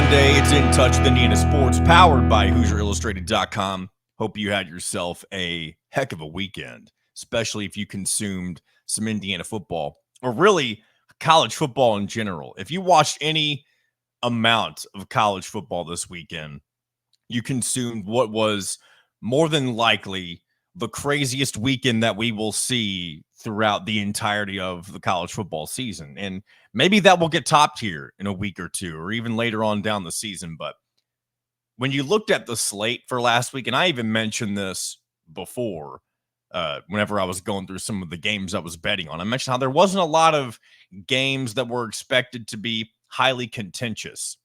Monday. It's In Touch with Indiana Sports, powered by HoosierIllustrated.com. Hope you had yourself a heck of a weekend, especially if you consumed some Indiana football, or really college football in general. If you watched any amount of college football this weekend, you consumed what was more than likely the craziest weekend that we will see throughout the entirety of the college football season. And maybe that will get topped here in a week or two, or even later on down the season. But when you looked at the slate for last week, and I even mentioned this before, whenever I was going through some of the games I was betting on, I mentioned how there wasn't a lot of games that were expected to be highly contentious.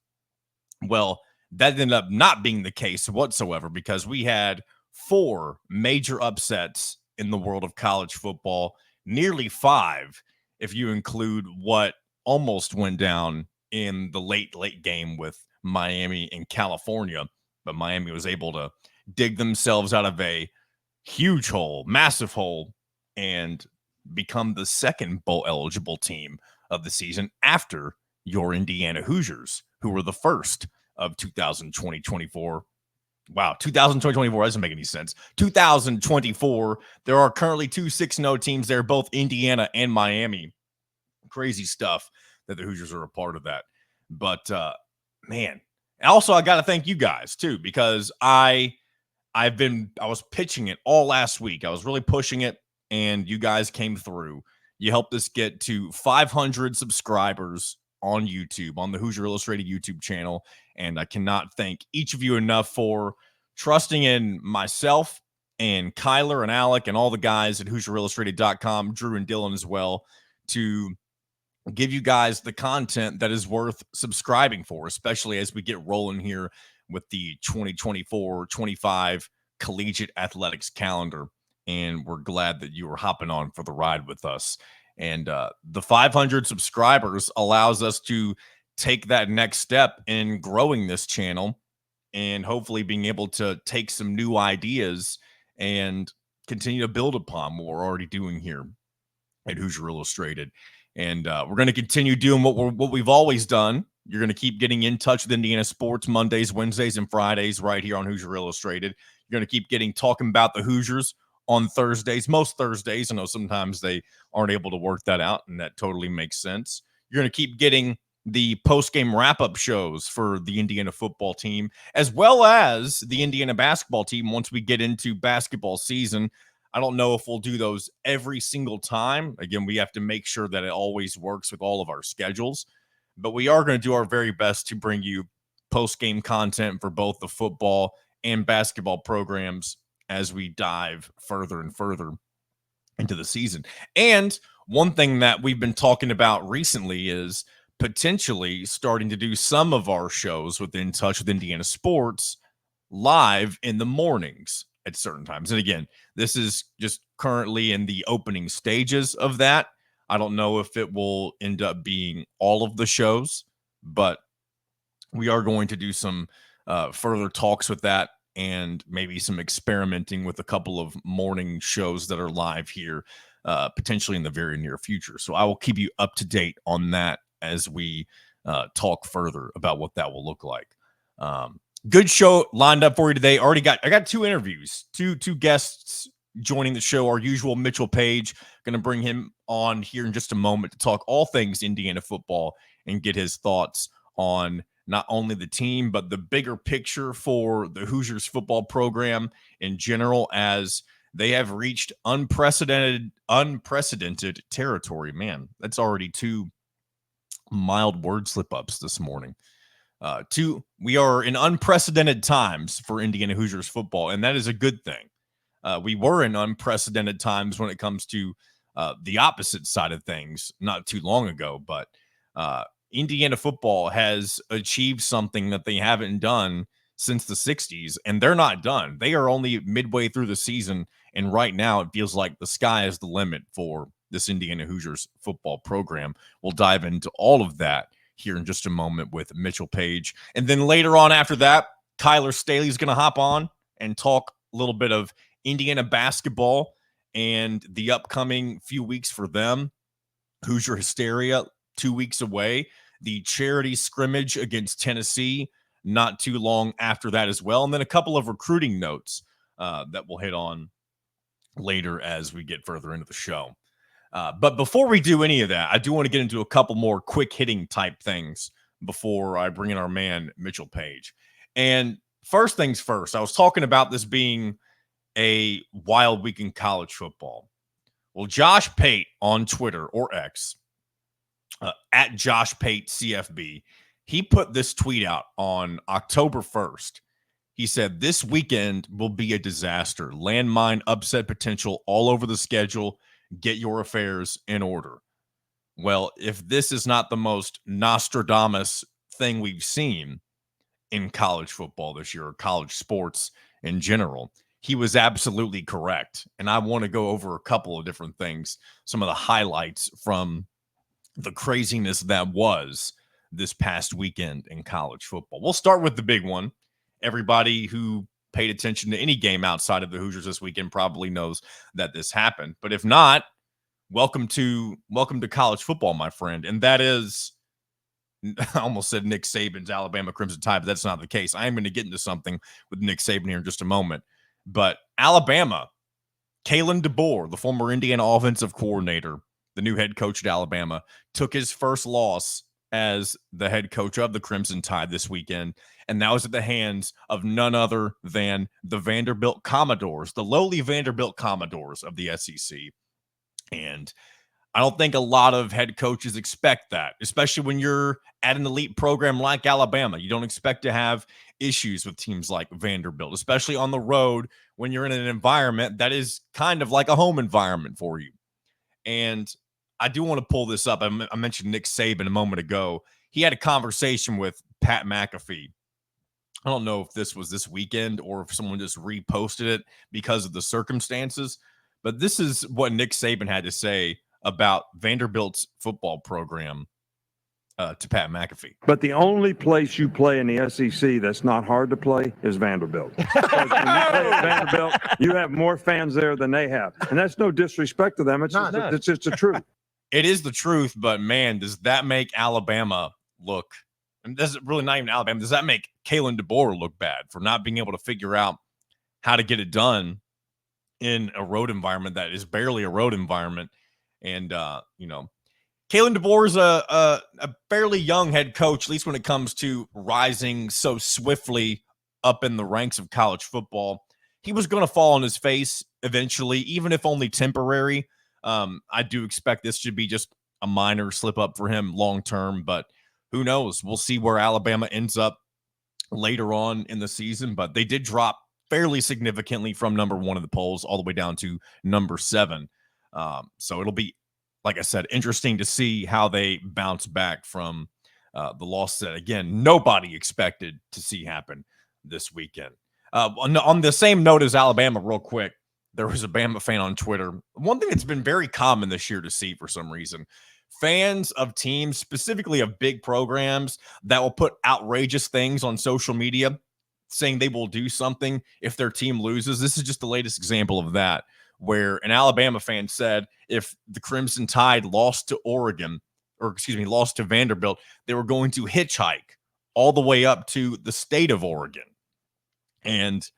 Well, that ended up not being the case whatsoever, because we had 4 major upsets in the world of college football, nearly 5 if you include what almost went down in the late game with Miami and California. But Miami was able to dig themselves out of a huge hole, massive hole, and become the second bowl eligible team of the season after your Indiana Hoosiers, who were the first of 2020-24. Wow, 2020-24 doesn't make any sense. 2024, there are currently 2 6-0 teams there, both Indiana and Miami. Crazy stuff that the Hoosiers are a part of that. But, man, also I got to thank you guys, too, because I was pitching it all last week. I was really pushing it, and you guys came through. You helped us get to 500 subscribers on YouTube, on the Hoosier Illustrated YouTube channel. And I cannot thank each of you enough for trusting in myself and Kyler and Alec and all the guys at HoosierIllustrated.com, Drew and Dylan as well, to give you guys the content that is worth subscribing for, especially as we get rolling here with the 2024-25 collegiate athletics calendar. And we're glad that you are hopping on for the ride with us. And the 500 subscribers allows us to take that next step in growing this channel and hopefully being able to take some new ideas and continue to build upon what we're already doing here at Hoosier Illustrated. And we're going to continue doing what we've always done. You're going to keep getting in touch with Indiana sports Mondays, Wednesdays, and Fridays right here on Hoosier Illustrated. You're going to keep talking about the Hoosiers on Thursdays, most Thursdays. I know sometimes they aren't able to work that out, and that totally makes sense. You're going to keep getting the post-game wrap-up shows for the Indiana football team, as well as the Indiana basketball team once we get into basketball season. I don't know if we'll do those every single time. Again, we have to make sure that it always works with all of our schedules. But we are going to do our very best to bring you post-game content for both the football and basketball programs as we dive further and further into the season. And one thing that we've been talking about recently is potentially starting to do some of our shows with In Touch with Indiana Sports live in the mornings at certain times. And again, this is just currently in the opening stages of that. I don't know if it will end up being all of the shows, but we are going to do some further talks with that, and maybe some experimenting with a couple of morning shows that are live here, potentially in the very near future. So I will keep you up to date on that as we talk further about what that will look like. Good show lined up for you today. I got 2 interviews, two guests joining the show. Our usual Mitchell Paige, going to bring him on here in just a moment to talk all things Indiana football and get his thoughts on not only the team, but the bigger picture for the Hoosiers football program in general, as they have reached unprecedented territory. Man, that's already 2 mild word slip-ups this morning. We are in unprecedented times for Indiana Hoosiers football, and that is a good thing. We were in unprecedented times when it comes to the opposite side of things not too long ago, but Indiana football has achieved something that they haven't done since the 60s, and they're not done. They are only midway through the season, and right now it feels like the sky is the limit for this Indiana Hoosiers football program. We'll dive into all of that here in just a moment with Mitchell Paige. And then later on after that, Kyler Staley is going to hop on and talk a little bit of Indiana basketball and the upcoming few weeks for them. Hoosier Hysteria, 2 weeks away. the charity scrimmage against Tennessee not too long after that as well. And then a couple of recruiting notes that we'll hit on later as we get further into the show. But before we do any of that, I do want to get into a couple more quick hitting type things before I bring in our man, Mitchell Paige. And first things first, I was talking about this being a wild week in college football. Well, Josh Pate on Twitter or X, at Josh Pate CFB, he put this tweet out on October 1st. He said, "This weekend will be a disaster. Landmine upset potential all over the schedule. Get your affairs in order." Well, if this is not the most Nostradamus thing we've seen in college football this year, or college sports in general, he was absolutely correct. And I want to go over a couple of different things, some of the highlights from the craziness that was this past weekend in college football. We'll start with the big one. Everybody who paid attention to any game outside of the Hoosiers this weekend probably knows that this happened. But if not, welcome to college football, my friend. And that is, I almost said Nick Saban's Alabama Crimson Tide, but that's not the case. I am going to get into something with Nick Saban here in just a moment. But Alabama, Kalen DeBoer, the former Indiana offensive coordinator, the new head coach at Alabama, took his first loss as the head coach of the Crimson Tide this weekend, and that was at the hands of none other than the Vanderbilt Commodores, the lowly Vanderbilt Commodores of the SEC. And I don't think a lot of head coaches expect that, especially when you're at an elite program like Alabama. You don't expect to have issues with teams like Vanderbilt, especially on the road when you're in an environment that is kind of like a home environment for you. And I do want to pull this up. I mentioned Nick Saban a moment ago. He had a conversation with Pat McAfee. I don't know if this was this weekend or if someone just reposted it because of the circumstances, but this is what Nick Saban had to say about Vanderbilt's football program to Pat McAfee. But the only place you play in the SEC that's not hard to play is Vanderbilt. Because when you play at Vanderbilt, you have more fans there than they have. And that's no disrespect to them. It's just the truth. It is the truth, but man, does that make Alabama look, and does it really not even Alabama, does that make Kalen DeBoer look bad for not being able to figure out how to get it done in a road environment that is barely a road environment? And, Kalen DeBoer is a fairly young head coach, at least when it comes to rising so swiftly up in the ranks of college football. He was going to fall on his face eventually, even if only temporary. I do expect this to be just a minor slip up for him long term, but who knows? We'll see where Alabama ends up later on in the season. But they did drop fairly significantly from number 1 in the polls all the way down to number 7. So it'll be, like I said, interesting to see how they bounce back from the loss that, again, nobody expected to see happen this weekend. On the same note as Alabama, real quick, there was a Bama fan on Twitter. One thing that's been very common this year to see for some reason, fans of teams, specifically of big programs, that will put outrageous things on social media saying they will do something if their team loses. This is just the latest example of that, where an Alabama fan said if the Crimson Tide lost to lost to Vanderbilt, they were going to hitchhike all the way up to the state of Oregon. And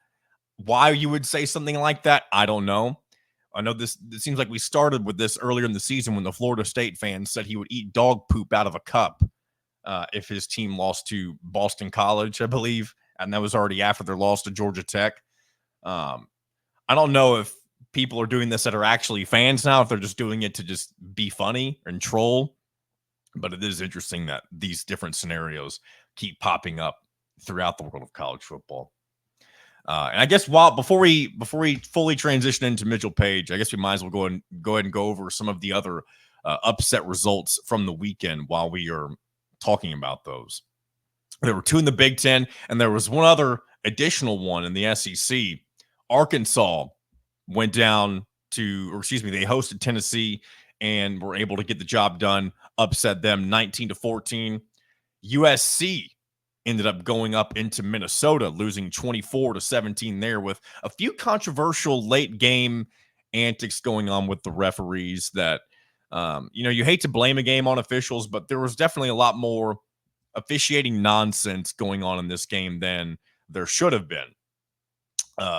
why you would say something like that, I don't know. I know it seems like we started with this earlier in the season when the Florida State fan said he would eat dog poop out of a cup if his team lost to Boston College, I believe. And that was already after their loss to Georgia Tech. I don't know if people are doing this that are actually fans now, if they're just doing it to just be funny and troll. But it is interesting that these different scenarios keep popping up throughout the world of college football. And I guess before we fully transition into Mitchell Paige, I guess we might as well go ahead and go over some of the other upset results from the weekend while we are talking about those. There were 2 in the Big Ten, and there was one other additional one in the SEC. Arkansas went down they hosted Tennessee and were able to get the job done, upset them 19-14. USC ended up going up into Minnesota, losing 24-17 there, with a few controversial late game antics going on with the referees that You hate to blame a game on officials, but there was definitely a lot more officiating nonsense going on in this game than there should have been.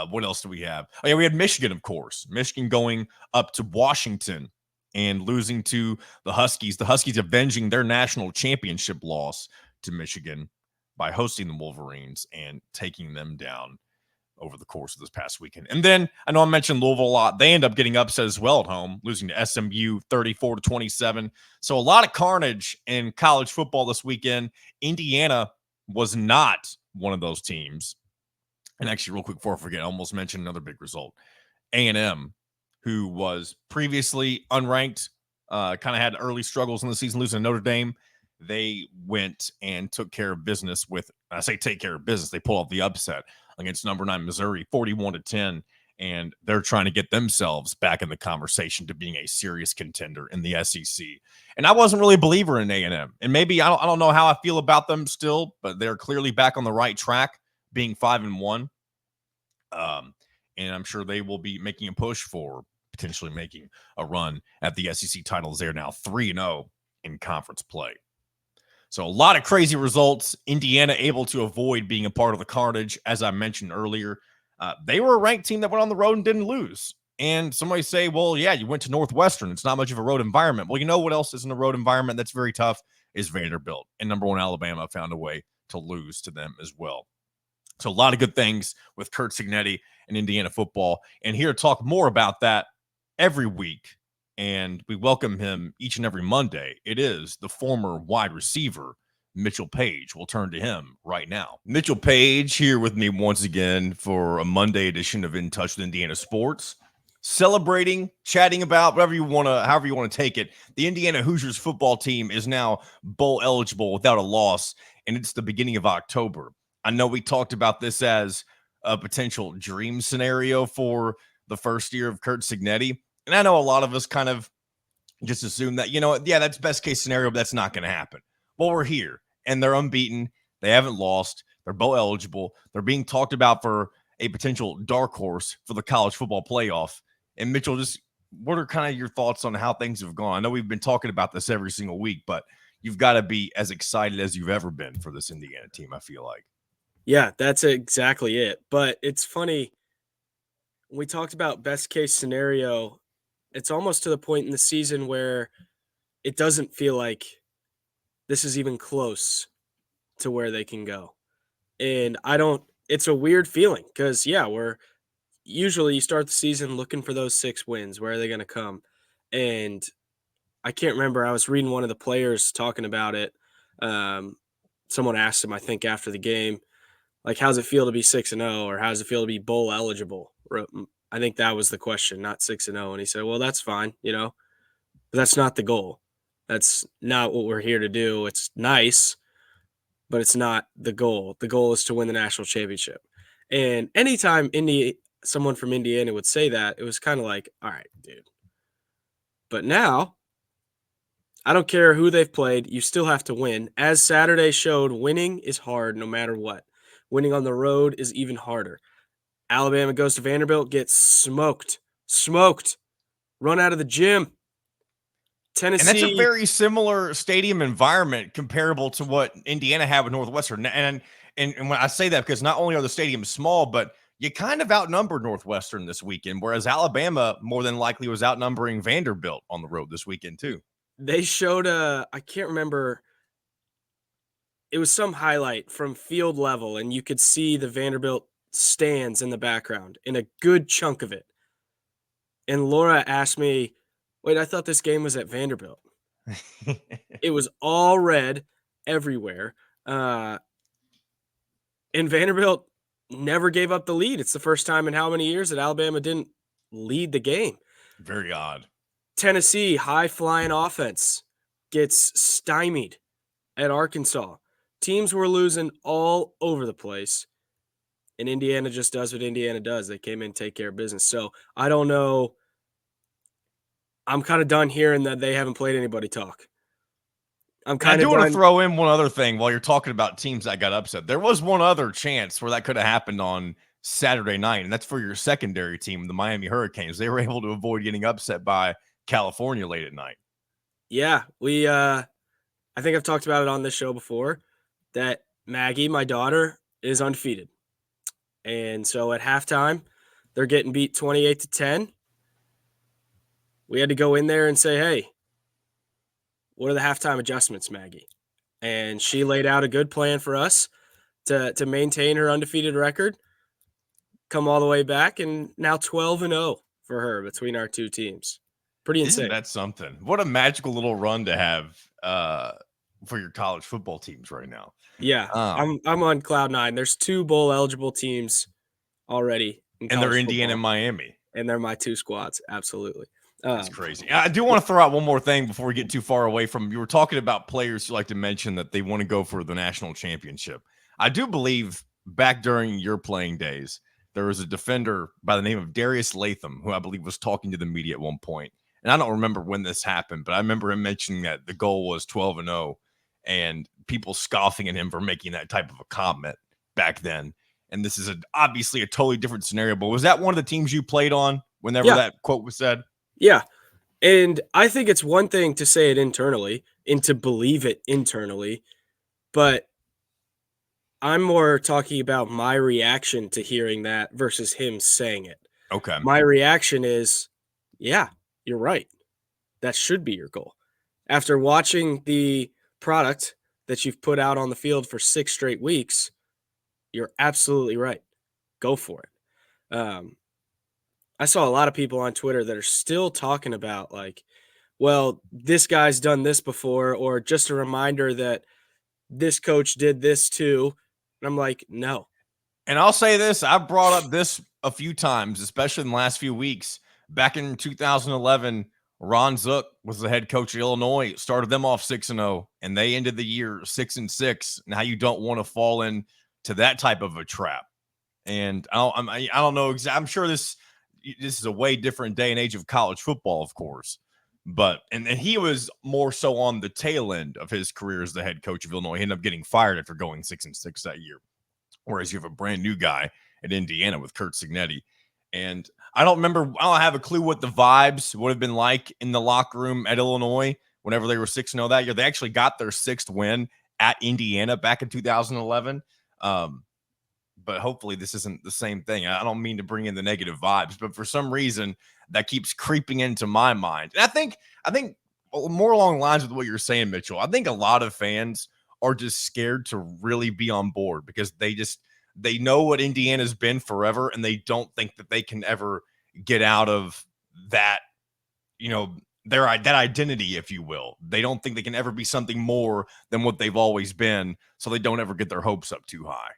What else do we have? Oh, yeah, we had Michigan, of course. Michigan going up to Washington and losing to the Huskies. The Huskies avenging their national championship loss to Michigan by hosting the Wolverines and taking them down over the course of this past weekend. And then I know I mentioned Louisville a lot. They end up getting upset as well at home, losing to SMU 34-27. So a lot of carnage in college football this weekend. Indiana was not one of those teams. And actually, real quick before I forget, I almost mentioned another big result. A&M, who was previously unranked, kind of had early struggles in the season, losing to Notre Dame. They went and took care of business with, I say take care of business, they pull off the upset against number 9 Missouri, 41-10. And they're trying to get themselves back in the conversation to being a serious contender in the SEC. And I wasn't really a believer in A&M. And maybe I don't know how I feel about them still, but they're clearly back on the right track, being 5-1. And I'm sure they will be making a push for potentially making a run at the SEC titles. They're now 3-0 in conference play. So a lot of crazy results. Indiana able to avoid being a part of the carnage. As I mentioned earlier, they were a ranked team that went on the road and didn't lose. And somebody say, well, yeah, you went to Northwestern. It's not much of a road environment. Well, you know what else isn't a road environment that's very tough is Vanderbilt. And number 1 Alabama found a way to lose to them as well. So a lot of good things with Curt Cignetti and Indiana football. And here to talk more about that every week, and we welcome him each and every Monday, it is the former wide receiver, Mitchell Paige. We'll turn to him right now. Mitchell Paige here with me once again for a Monday edition of In Touch with Indiana Sports. Celebrating, chatting about however you want to take it. The Indiana Hoosiers football team is now bowl eligible without a loss, and it's the beginning of October. I know we talked about this as a potential dream scenario for the first year of Curt Cignetti. And I know a lot of us kind of just assume that, that's best case scenario, but that's not going to happen. Well, we're here and they're unbeaten. They haven't lost. They're bowl eligible. They're being talked about for a potential dark horse for the college football playoff. And Mitchell, just what are kind of your thoughts on how things have gone? I know we've been talking about this every single week, but you've got to be as excited as you've ever been for this Indiana team, I feel like. Yeah, that's exactly it. But it's funny. We talked about best case scenario. It's almost to the point in the season where it doesn't feel like this is even close to where they can go. And it's a weird feeling because, we're usually you start the season looking for those 6 wins. Where are they going to come? And I can't remember. I was reading one of the players talking about it. Someone asked him, I think, after the game, like, how's it feel to be 6-0 or how's it feel to be bowl eligible? I think that was the question, not 6-0. And he said, well, that's fine, but that's not the goal. That's not what we're here to do. It's nice, but it's not the goal. The goal is to win the national championship. And anytime someone from Indiana would say that, it was kind of like, all right, dude. But now, I don't care who they've played. You still have to win. As Saturday showed, winning is hard no matter what. Winning on the road is even harder. Alabama goes to Vanderbilt, gets smoked, run out of the gym. Tennessee. And that's a very similar stadium environment comparable to what Indiana had with Northwestern. And when I say that, because not only are the stadiums small, but you kind of outnumbered Northwestern this weekend, whereas Alabama more than likely was outnumbering Vanderbilt on the road this weekend too. They showed I can't remember. It was some highlight from field level, and you could see the Vanderbilt stands in the background in a good chunk of it. And Laura asked me, wait, I thought this game was at Vanderbilt. It was all red everywhere. And Vanderbilt never gave up the lead. It's the first time in how many years that Alabama didn't lead the game. Very odd. Tennessee, high-flying offense, gets stymied at Arkansas. Teams were losing all over the place, and Indiana just does what Indiana does. They came in, take care of business. So I don't know. I'm kind of done hearing that they haven't played anybody talk. I do want to throw in one other thing while you're talking about teams that got upset. There was one other chance where that could have happened on Saturday night, and that's for your secondary team, the Miami Hurricanes. They were able to avoid getting upset by California late at night. Yeah, we I think I've talked about it on this show before that Maggie, my daughter, is undefeated. And so at halftime, they're getting beat 28-10. We had to go in there and say, "Hey, what are the halftime adjustments, Maggie?" And she laid out a good plan for us to maintain her undefeated record, come all the way back, and now 12-0 for her between our two teams. Pretty Isn't insane. that something? What a magical little run to have for your college football teams right now. Yeah, I'm on cloud nine. There's 2 bowl eligible teams already in And they're college Indiana and football, Miami. and they're my 2 squads. Absolutely. That's crazy. I do want to throw out one more thing before we get too far away from. You were talking about players who like to mention that they want to go for the national championship. I do believe back during your playing days, there was a defender by the name of Darius Latham, who I believe was talking to the media at one point. And I don't remember when this happened, but I remember him mentioning that the goal was 12-0 and people scoffing at him for making that type of a comment back then. And this is obviously a totally different scenario. But was that one of the teams you played on whenever that quote was said? Yeah. And I think it's one thing to say it internally and to believe it internally, but I'm more talking about my reaction to hearing that versus him saying it. Okay. My reaction is, yeah, you're right. That should be your goal. After watching the product that you've put out on the field for 6 straight weeks, you're absolutely right. Go for it. I saw a lot of people on Twitter that are still talking about like, well, this guy's done this before, or just a reminder that this coach did this too. And I'm like, no. And I'll say this, I've brought up this a few times, especially in the last few weeks. Back in 2011, Ron Zook was the head coach of Illinois, started them off 6-0, and they ended the year 6-6. Now you don't want to fall into that type of a trap. And I don't know exactly. I'm sure this is a way different day and age of college football, of course. But and he was more so on the tail end of his career as the head coach of Illinois. He ended up getting fired after going 6-6 that year. Whereas you have a brand new guy at Indiana with Curt Cignetti. And I don't have a clue what the vibes would have been like in the locker room at Illinois whenever they were 6-0 that year. They actually got their 6th win at Indiana back in 2011. But hopefully this isn't the same thing. I don't mean to bring in the negative vibes, but for some reason that keeps creeping into my mind. And I think more along the lines of what you're saying, Mitchell. I think a lot of fans are just scared to really be on board because they know what Indiana's been forever, and they don't think that they can ever get out of that, that identity, if you will. They don't think they can ever be something more than what they've always been, so they don't ever get their hopes up too high.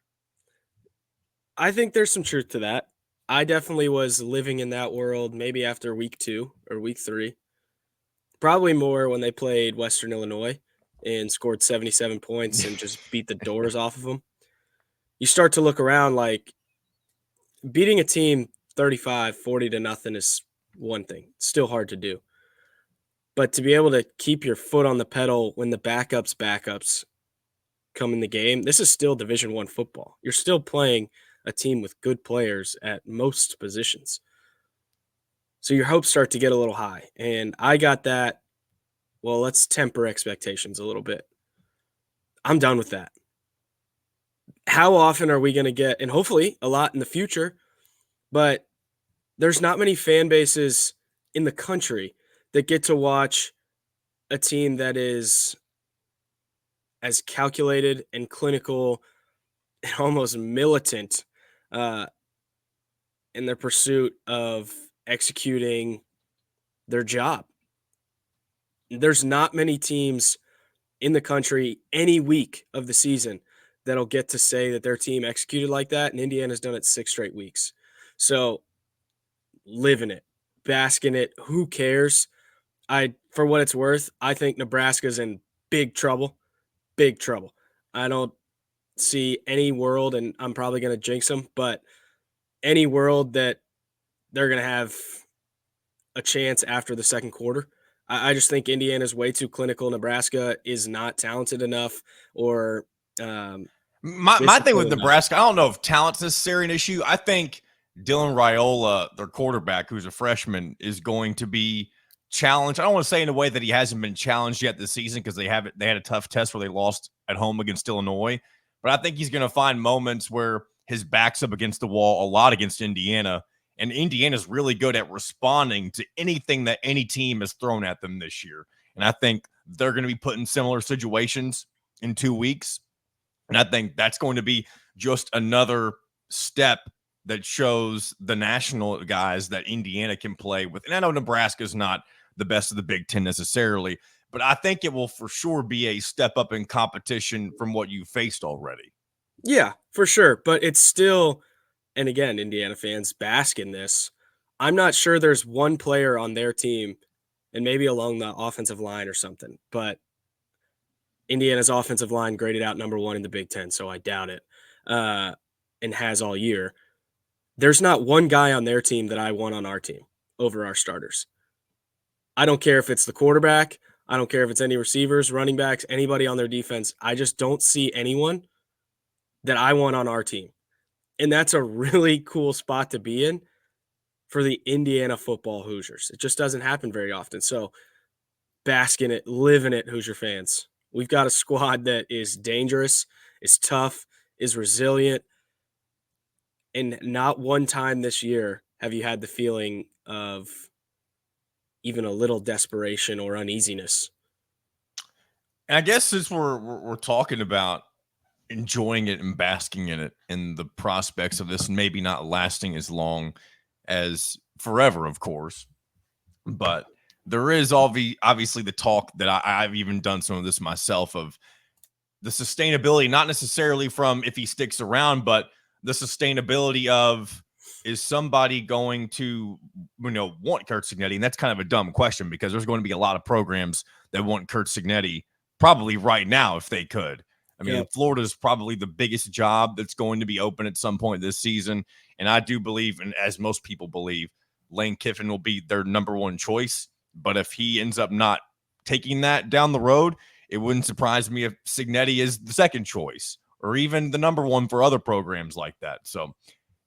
I think there's some truth to that. I definitely was living in that world maybe after week 2 or week 3. Probably more when they played Western Illinois and scored 77 points and just beat the doors off of them. You start to look around, like beating a team 35-40 is one thing. It's still hard to do. But to be able to keep your foot on the pedal when the backups come in the game, this is still Division I football. You're still playing a team with good players at most positions. So your hopes start to get a little high. And I got that. Well, let's temper expectations a little bit. I'm done with that. How often are we going to get, and hopefully a lot in the future, but there's not many fan bases in the country that get to watch a team that is as calculated and clinical and almost militant in their pursuit of executing their job. There's not many teams in the country any week of the season that'll get to say that their team executed like that, and Indiana's done it 6 straight weeks. So live in it, bask in it. Who cares? For what it's worth, I think Nebraska's in big trouble. Big trouble. I don't see any world, and I'm probably going to jinx them, but any world that they're going to have a chance after the second quarter. I just think Indiana's way too clinical. Nebraska is not talented enough, or my thing with Nebraska, I don't know if talent's necessarily an issue. I think Dylan Raiola, their quarterback, who's a freshman, is going to be challenged. I don't want to say in a way that he hasn't been challenged yet this season because they had a tough test where they lost at home against Illinois. But I think he's going to find moments where his back's up against the wall a lot against Indiana. And Indiana's really good at responding to anything that any team has thrown at them this year. And I think they're going to be put in similar situations in 2 weeks. And I think that's going to be just another step that shows the national guys that Indiana can play with. And I know Nebraska's not the best of the Big Ten necessarily, but I think it will for sure be a step up in competition from what you faced already. Yeah, for sure. But it's still, and again, Indiana fans bask in this. I'm not sure there's one player on their team, and maybe along the offensive line or something, but Indiana's offensive line graded out number 1 in the Big Ten, so I doubt it, and has all year. There's not one guy on their team that I want on our team over our starters. I don't care if it's the quarterback. I don't care if it's any receivers, running backs, anybody on their defense. I just don't see anyone that I want on our team. And that's a really cool spot to be in for the Indiana football Hoosiers. It just doesn't happen very often. So bask in it, live in it, Hoosier fans. We've got a squad that is dangerous, is tough, is resilient. And not one time this year have you had the feeling of even a little desperation or uneasiness. And I guess since we're talking about enjoying it and basking in it and the prospects of this maybe not lasting as long as forever, of course, but there is obviously the talk that I've even done some of this myself of the sustainability, not necessarily from if he sticks around, but the sustainability of is somebody going to, want Kurt Cignetti? And that's kind of a dumb question because there's going to be a lot of programs that want Kurt Cignetti probably right now if they could. I mean, Florida's probably the biggest job that's going to be open at some point this season. And I do believe, and as most people believe, Lane Kiffin will be their number 1 choice. But if he ends up not taking that down the road, it wouldn't surprise me if Cignetti is the second choice or even the number 1 for other programs like that. So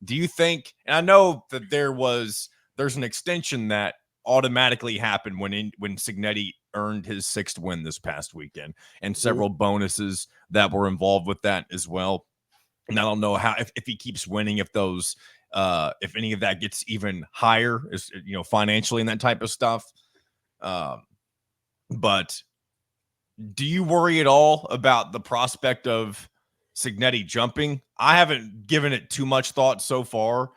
do you think, and I know that there's an extension that automatically happened when Cignetti earned his 6th win this past weekend and several bonuses that were involved with that as well. And I don't know how, if he keeps winning, if those, if any of that gets even higher, financially and that type of stuff. But do you worry at all about the prospect of Cignetti jumping? I haven't given it too much thought so far.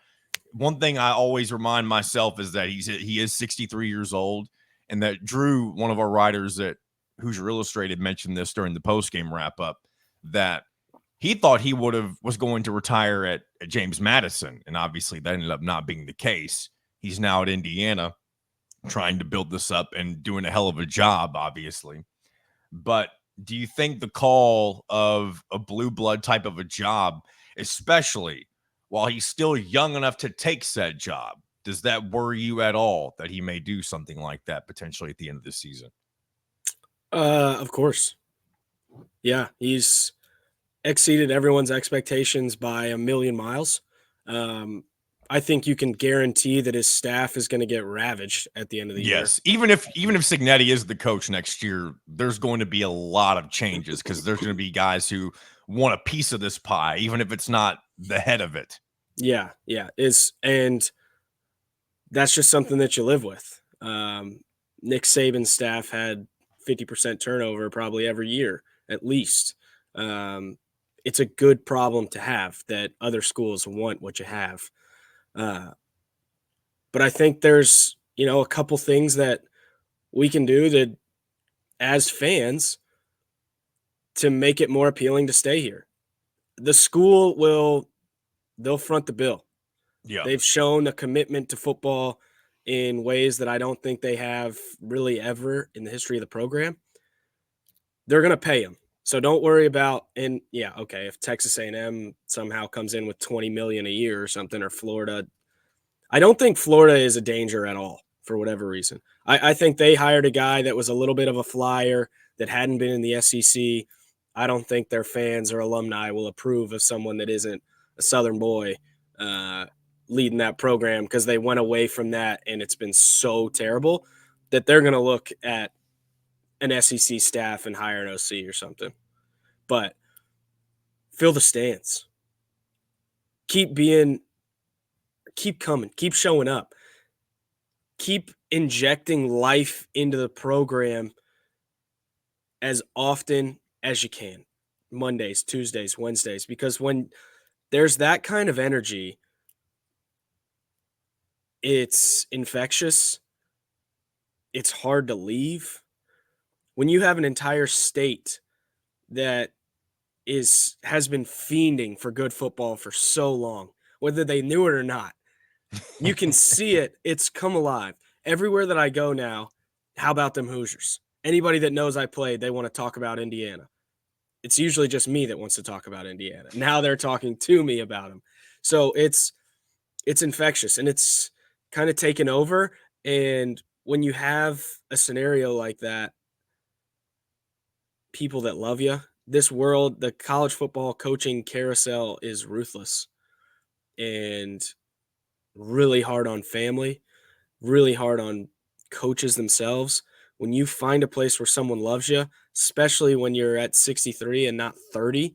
One thing I always remind myself is that he is 63 years old, and that Drew, one of our writers at Hoosier Illustrated, mentioned this during the postgame wrap up that he thought he was going to retire at James Madison, and obviously that ended up not being the case. He's now at Indiana trying to build this up and doing a hell of a job, obviously. But do you think the call of a blue blood type of a job, especially while he's still young enough to take said job, does that worry you at all that he may do something like that potentially at the end of the season? Of course. Yeah, he's exceeded everyone's expectations by a million miles. I think you can guarantee that his staff is going to get ravaged at the end of the year. Yes, even if Cignetti is the coach next year, there's going to be a lot of changes because there's going to be guys who want a piece of this pie, even if it's not the head of it. Yeah, and that's just something that you live with. Nick Saban's staff had 50% turnover probably every year, at least. It's a good problem to have that other schools want what you have. But I think there's, a couple things that we can do that as fans to make it more appealing to stay here. The school they'll front the bill. Yeah. They've shown a commitment to football in ways that I don't think they have really ever in the history of the program. They're going to pay them. So don't worry about, and yeah, okay, if Texas A&M somehow comes in with $20 million a year or something, or Florida, I don't think Florida is a danger at all for whatever reason. I think they hired a guy that was a little bit of a flyer that hadn't been in the SEC. I don't think their fans or alumni will approve of someone that isn't a Southern boy leading that program because they went away from that and it's been so terrible. that they're going to look at an SEC staff and hire an OC or something. But fill the stands. Keep coming, keep showing up. Keep injecting life into the program as often as you can. Mondays, Tuesdays, Wednesdays, because when there's that kind of energy, it's infectious. It's hard to leave. When you have an entire state that has been fiending for good football for so long, whether they knew it or not, you can see it. It's come alive. Everywhere that I go now, how about them Hoosiers? Anybody that knows I played, they want to talk about Indiana. It's usually just me that wants to talk about Indiana. Now they're talking to me about them. So it's infectious, and it's kind of taken over. And when you have a scenario like that, people that love you, this world, the college football coaching carousel is ruthless and really hard on family, really hard on coaches themselves. When you find a place where someone loves you, especially when you're at 63 and not 30,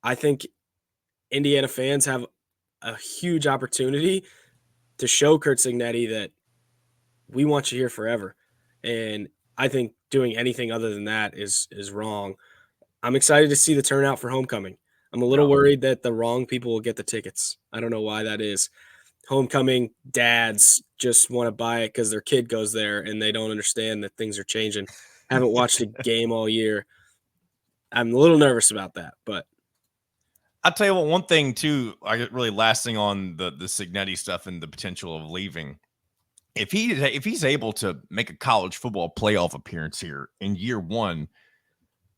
I think Indiana fans have a huge opportunity to show Kurt Cignetti that we want you here forever. And I think doing anything other than that is wrong. I'm excited to see the turnout for homecoming. I'm a little worried that the wrong people will get the tickets. I don't know why that is. Homecoming dads just want to buy it because their kid goes there and they don't understand that things are changing. Haven't watched a game all year. I'm a little nervous about that, but I'll tell you what, one thing too, I get really lasting on the Cignetti stuff and the potential of leaving. If he's able to make a college football playoff appearance here in year one,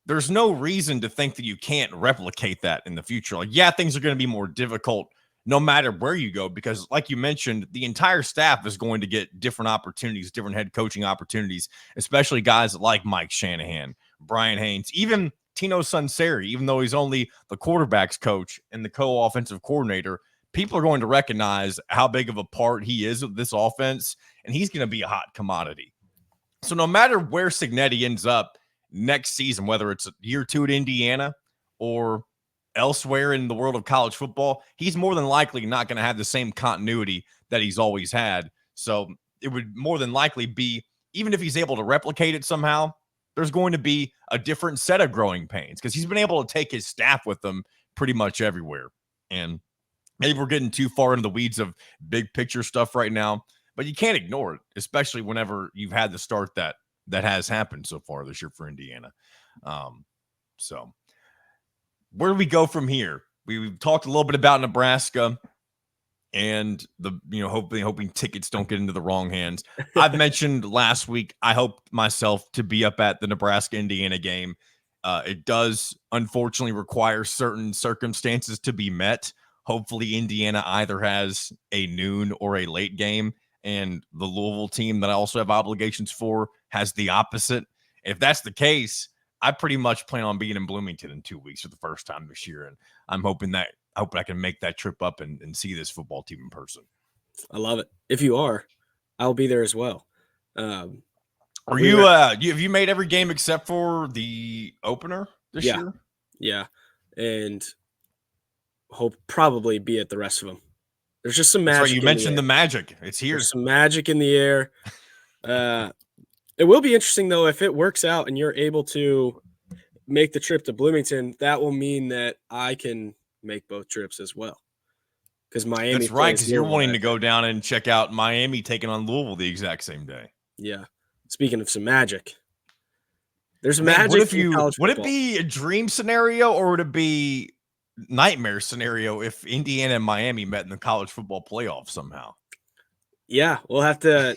there's no reason to think that you can't replicate that in the future. Like, yeah, things are going to be more difficult no matter where you go, because like you mentioned, the entire staff is going to get different opportunities, different head coaching opportunities, especially guys like Mike Shanahan, Brian Haynes, even Tino Sunseri, even though he's only the quarterback's coach and the co-offensive coordinator. People are going to recognize how big of a part he is of this offense, and he's going to be a hot commodity. So no matter where Cignetti ends up next season, whether it's year 2 at Indiana or elsewhere in the world of college football, he's more than likely not going to have the same continuity that he's always had. So it would more than likely be, even if he's able to replicate it somehow, there's going to be a different set of growing pains because he's been able to take his staff with him pretty much everywhere. And maybe we're getting too far into the weeds of big picture stuff right now, but you can't ignore it, especially whenever you've had the start that has happened so far this year for Indiana. So where do we go from here? We've talked a little bit about Nebraska and hoping tickets don't get into the wrong hands. I've mentioned last week, I hope myself to be up at the Nebraska-Indiana game. It does unfortunately require certain circumstances to be met. Hopefully Indiana either has a noon or a late game, and the Louisville team that I also have obligations for has the opposite. If that's the case, I pretty much plan on being in Bloomington in 2 weeks for the first time this year. And I'm hoping I can make that trip up and see this football team in person. I love it. If you are, I'll be there as well. Have you made every game except for the opener this year? Yeah. And hope probably be at the rest of them. There's just some magic. That's right. You mentioned the magic. It's here. There's some magic in the air. It will be interesting, though, if it works out and you're able to make the trip to Bloomington. That will mean that I can make both trips as well. Because Miami. That's right, because you're wanting to go down and check out Miami taking on Louisville the exact same day. Yeah. Speaking of some magic, there's magic. Would it be a dream scenario or would it be nightmare scenario if Indiana and Miami met in the college football playoff somehow? Yeah, we'll have to.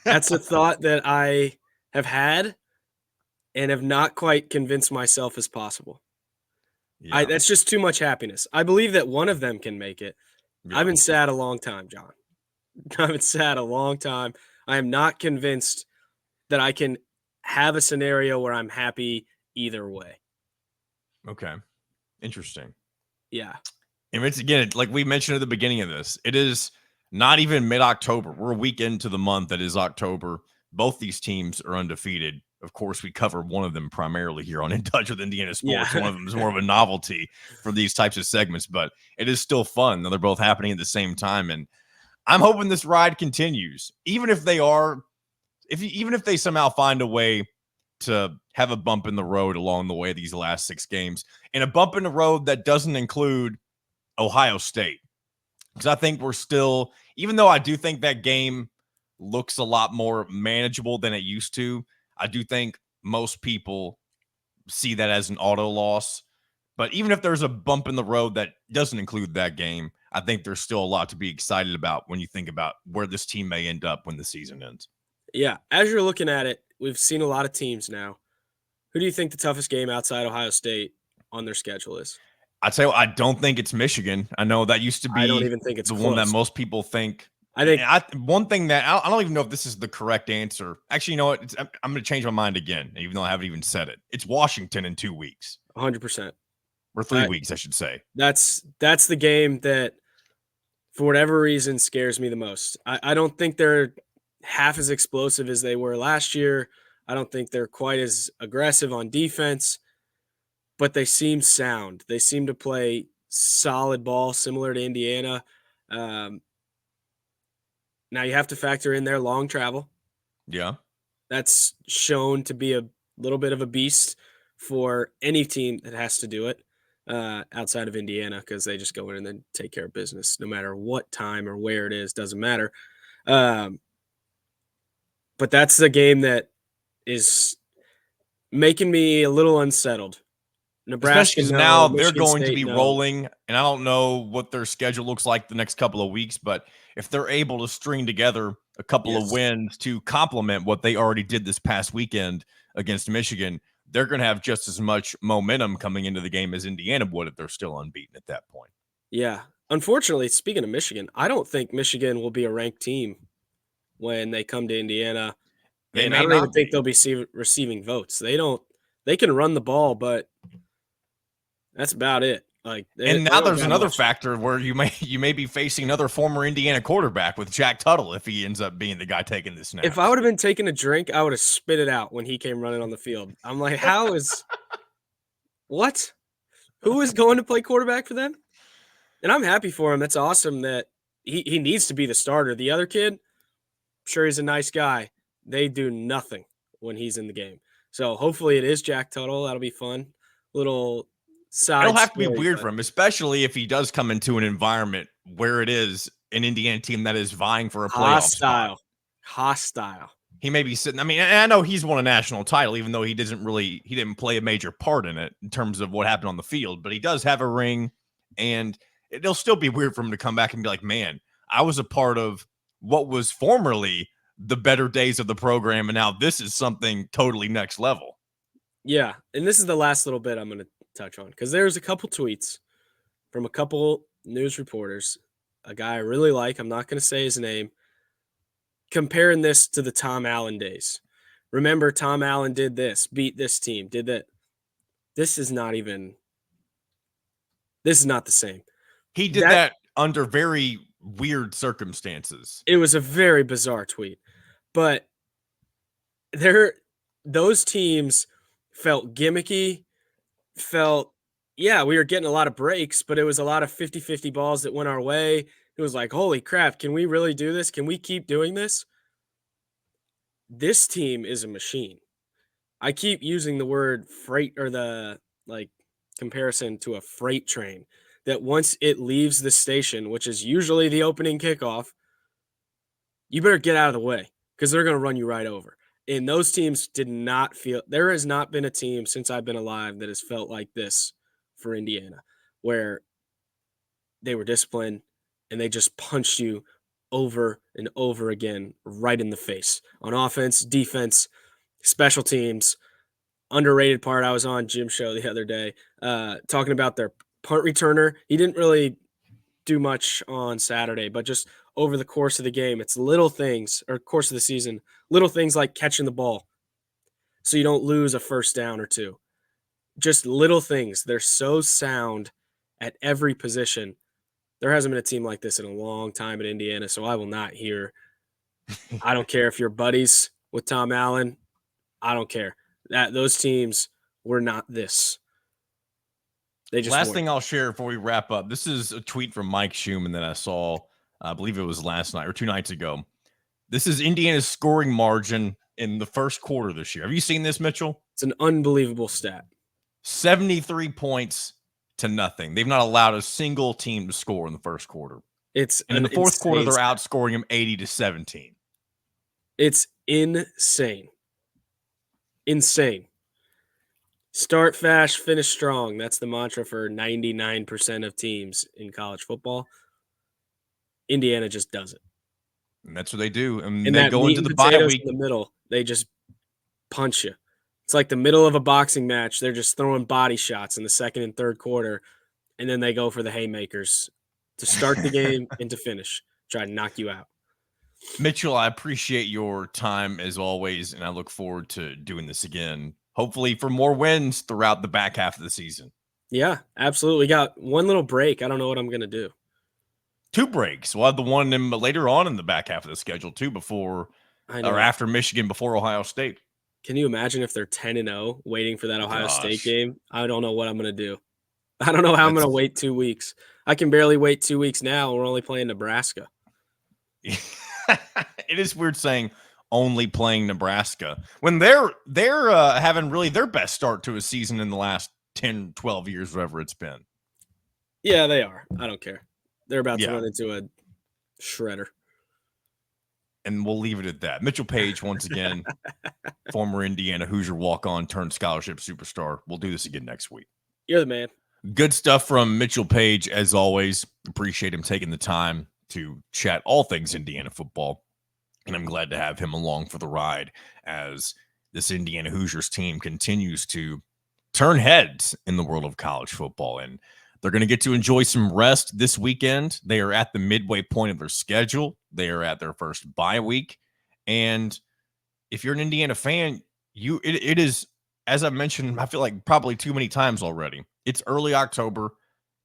That's a thought that I have had and have not quite convinced myself is possible. Yeah. That's just too much happiness. I believe that one of them can make it. Yeah. I've been sad a long time, John. I've been sad a long time. I am not convinced that I can have a scenario where I'm happy either way. Okay. Interesting. Yeah. And it's, again, like we mentioned at the beginning of this, it is not even mid-October. We're a week into the month that is October. Both these teams are undefeated. Of course, we cover one of them primarily here on In Touch with Indiana Sports. Yeah. One of them is more of a novelty for these types of segments, but it is still fun. They're both happening at the same time, and I'm hoping this ride continues. Even if they somehow find a way to have a bump in the road along the way these last 6 games, and a bump in the road that doesn't include Ohio State. Because I think we're still, even though I do think that game looks a lot more manageable than it used to, I do think most people see that as an auto loss. But even if there's a bump in the road that doesn't include that game, I think there's still a lot to be excited about when you think about where this team may end up when the season ends. Yeah, as you're looking at it, we've seen a lot of teams now. Who do you think the toughest game outside Ohio State on their schedule is? I'd say I don't think it's Michigan. I know that used to be I don't even think it's the close. one that most people think. I think one thing that I don't even know if this is the correct answer. Actually, you know what? I'm going to change my mind again, even though I haven't even said it. It's Washington in 2 weeks. 100%. Or 3 weeks, I should say. That's the game that, for whatever reason, scares me the most. I don't think they're half as explosive as they were last year. I don't think they're quite as aggressive on defense, but they seem sound. They seem to play solid ball, similar to Indiana. Now you have to factor in their long travel. Yeah. That's shown to be a little bit of a beast for any team that has to do it outside of Indiana, because they just go in and then take care of business no matter what time or where it is, doesn't matter. But that's the game that is making me a little unsettled. Nebraska, especially now they're Michigan going State, to be rolling, and I don't know what their schedule looks like the next couple of weeks, but if they're able to string together a couple of wins to complement what they already did this past weekend against Michigan, they're going to have just as much momentum coming into the game as Indiana would if they're still unbeaten at that point. Yeah. Unfortunately, speaking of Michigan, I don't think Michigan will be a ranked team when they come to Indiana. And I don't even think they'll be receiving votes. They can run the ball, but that's about it. And now there's another factor where you may be facing another former Indiana quarterback with Jack Tuttle if he ends up being the guy taking this snap. If I would have been taking a drink, I would have spit it out when he came running on the field. I'm like, what? Who is going to play quarterback for them? And I'm happy for him. That's awesome that he needs to be the starter. The other kid, I'm sure he's a nice guy. They do nothing when he's in the game. So hopefully it is Jack Tuttle. That'll be fun. Little side. It'll have to be weird for him, especially if he does come into an environment where it is an Indiana team that is vying for a playoff spot. Hostile. He may be sitting. I mean, I know he's won a national title, even though he didn't play a major part in it in terms of what happened on the field, but he does have a ring, and it'll still be weird for him to come back and be like, man, I was a part of what was formerly the better days of the program, and now this is something totally next level. Yeah, and this is the last little bit I'm going to touch on, because there's a couple tweets from a couple news reporters, a guy I really like, I'm not going to say his name, comparing this to the Tom Allen days. Remember, Tom Allen did this, beat this team, did that. This is not the same. He did that under very weird circumstances. It was a very bizarre tweet. But those teams felt gimmicky, we were getting a lot of breaks, but it was a lot of 50-50 balls that went our way. It was like, holy crap, can we really do this? Can we keep doing this? This team is a machine. I keep using the word freight, or the comparison to a freight train, that once it leaves the station, which is usually the opening kickoff, you better get out of the way, because they're going to run you right over. And those teams did not feel – there has not been a team since I've been alive that has felt like this for Indiana, where they were disciplined and they just punched you over and over again right in the face on offense, defense, special teams. Underrated part, I was on Jim's show the other day talking about their punt returner. He didn't really do much on Saturday, but just over the course of the game, it's little things, or course of the season, little things like catching the ball so you don't lose a first down or two. Just little things. They're so sound at every position. There hasn't been a team like this in a long time at Indiana, so I will not hear. I don't care if you're buddies with Tom Allen. I don't care. Those teams were not this. They just Last weren't. thing I'll share before we wrap up. This is a tweet from Mike Schumann that I saw, I believe it was last night or 2 nights ago. This is Indiana's scoring margin in the first quarter this year. Have you seen this, Mitchell? It's an unbelievable stat. 73 points to nothing. They've not allowed a single team to score in the first quarter. It's And in the fourth quarter, they're stat. outscoring them 80-17. It's insane. Insane. Start fast, finish strong. That's the mantra for 99% of teams in college football. Indiana just does it. And that's what they do. And In they that go meat into and the bye potatoes week. in the middle, they just punch you. It's like the middle of a boxing match. They're just throwing body shots in the second and third quarter, and then they go for the haymakers to start the game and to finish, try to knock you out. Mitchell, I appreciate your time as always, and I look forward to doing this again, hopefully for more wins throughout the back half of the season. Yeah, absolutely. Got one little break. I don't know what I'm going to do. 2 breaks. We'll have the one later on in the back half of the schedule, too, before or after Michigan, before Ohio State. Can you imagine if they're 10-0 waiting for that Ohio State game? I don't know what I'm going to do. I don't know how I'm going to wait 2 weeks. I can barely wait 2 weeks now. We're only playing Nebraska. It is weird saying only playing Nebraska when they're having really their best start to a season in the last 10, 12 years, whatever it's been. Yeah, they are. I don't care. They're about to run into a shredder. And we'll leave it at that. Mitchell Paige, once again, former Indiana Hoosier walk-on turned scholarship superstar. We'll do this again next week. You're the man. Good stuff from Mitchell Paige, as always. Appreciate him taking the time to chat all things Indiana football. And I'm glad to have him along for the ride as this Indiana Hoosiers team continues to turn heads in the world of college football. And they're going to get to enjoy some rest this weekend. They are at the midway point of their schedule. They are at their first bye week. And if you're an Indiana fan, it is, as I mentioned, I feel like probably too many times already. It's early October.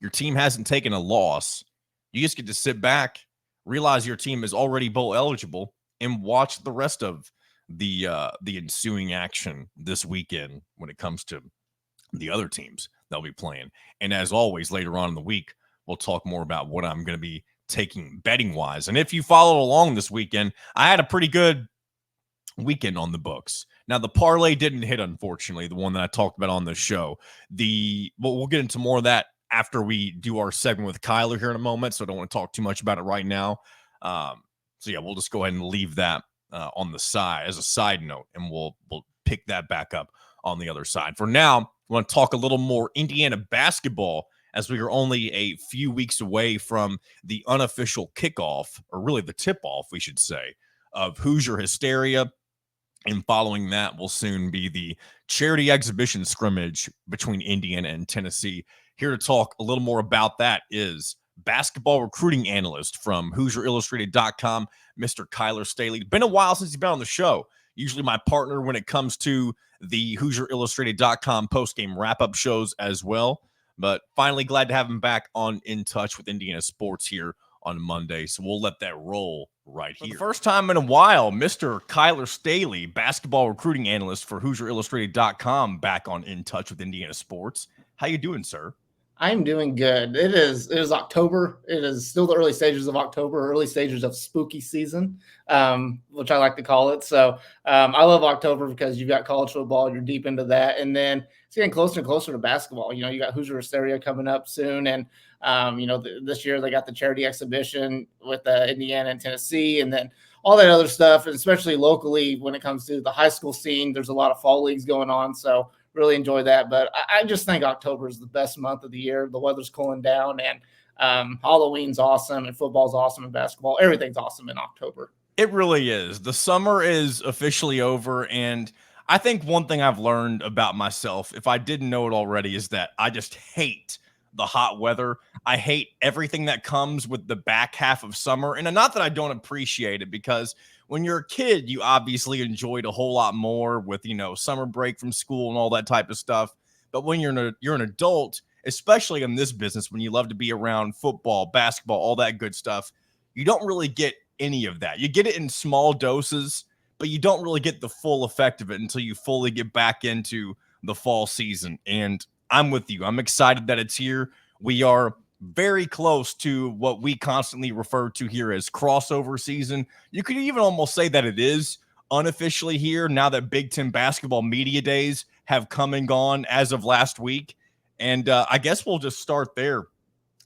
Your team hasn't taken a loss. You just get to sit back, realize your team is already bowl eligible, and watch the rest of the ensuing action this weekend when it comes to the other teams they'll be playing. And as always, later on in the week, we'll talk more about what I'm going to be taking betting wise. And if you followed along this weekend, I had a pretty good weekend on the books. Now, the parlay didn't hit, unfortunately, the one that I talked about on the show. We'll get into more of that after we do our segment with Kyler here in a moment, so I don't want to talk too much about it right now. So yeah, we'll just go ahead and leave that on the side as a side note, and we'll pick that back up on the other side. For now, I want to talk a little more Indiana basketball as we are only a few weeks away from the unofficial kickoff, or really the tip-off, we should say, of Hoosier Hysteria. And following that will soon be the charity exhibition scrimmage between Indiana and Tennessee. Here to talk a little more about that is basketball recruiting analyst from HoosierIllustrated.com, Mr. Kyler Staley. It's been a while since he's been on the show. Usually my partner when it comes to the HoosierIllustrated.com postgame wrap-up shows as well. But finally glad to have him back on In Touch with Indiana Sports here on Monday. So we'll let that roll right here. For the first time in a while, Mr. Kyler Staley, basketball recruiting analyst for HoosierIllustrated.com, back on In Touch with Indiana Sports. How you doing, sir? I'm doing good. It is October. It is still the early stages of October, early stages of spooky season, which I like to call it. So I love October because you've got college football, you're deep into that. And then it's getting closer and closer to basketball. You know, you got Hoosier Hysteria coming up soon. And, this year they got the charity exhibition with Indiana and Tennessee, and then all that other stuff. And especially locally when it comes to the high school scene, there's a lot of fall leagues going on. So really enjoy that. But I just think October is the best month of the year. The weather's cooling down, and Halloween's awesome, and football's awesome, and basketball. Everything's awesome in October. It really is. The summer is officially over, and I think one thing I've learned about myself, if I didn't know it already, is that I just hate the hot weather. I hate everything that comes with the back half of summer. And not that I don't appreciate it, because when you're a kid, you obviously enjoyed a whole lot more with, summer break from school and all that type of stuff. But when you're an adult especially in this business when you love to be around football, basketball, all that good stuff. You don't really get any of that. You get it in small doses, but you don't really get the full effect of it until you fully get back into the fall season. And I'm with you. I'm excited that it's here. We are very close to what we constantly refer to here as crossover season. You could even almost say that it is unofficially here now that Big Ten basketball media days have come and gone as of last week. And I guess we'll just start there.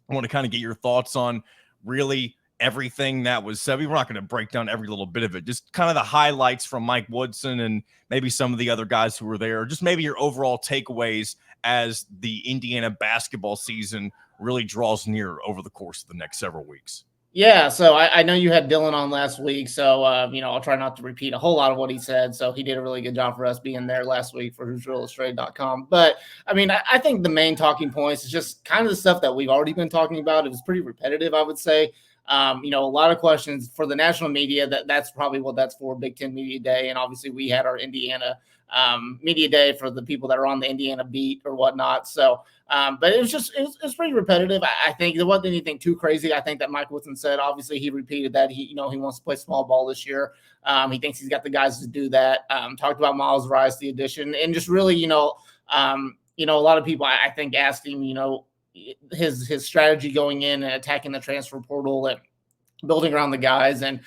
I want to kind of get your thoughts on really everything that was said. We're not going to break down every little bit of it, just kind of the highlights from Mike Woodson and maybe some of the other guys who were there, just maybe your overall takeaways as the Indiana basketball season really draws near over the course of the next several weeks. Yeah, so I know you had Dylan on last week, so I'll try not to repeat a whole lot of what he said. So he did a really good job for us being there last week for HoosierIllustrated.com. But I mean, I think the main talking points is just kind of the stuff that we've already been talking about. It was pretty repetitive, I would say. A lot of questions for the national media. That's probably what that's for, Big Ten Media Day, and obviously we had our Indiana media day for the people that are on the Indiana beat or whatnot. So, but it was pretty repetitive. I think there wasn't anything too crazy. I think that Mike Woodson said, obviously he repeated that he wants to play small ball this year. He thinks he's got the guys to do that. Talked about Miles Rice, the addition, and just really, a lot of people I think asked him, his strategy going in and attacking the transfer portal and building around the guys. And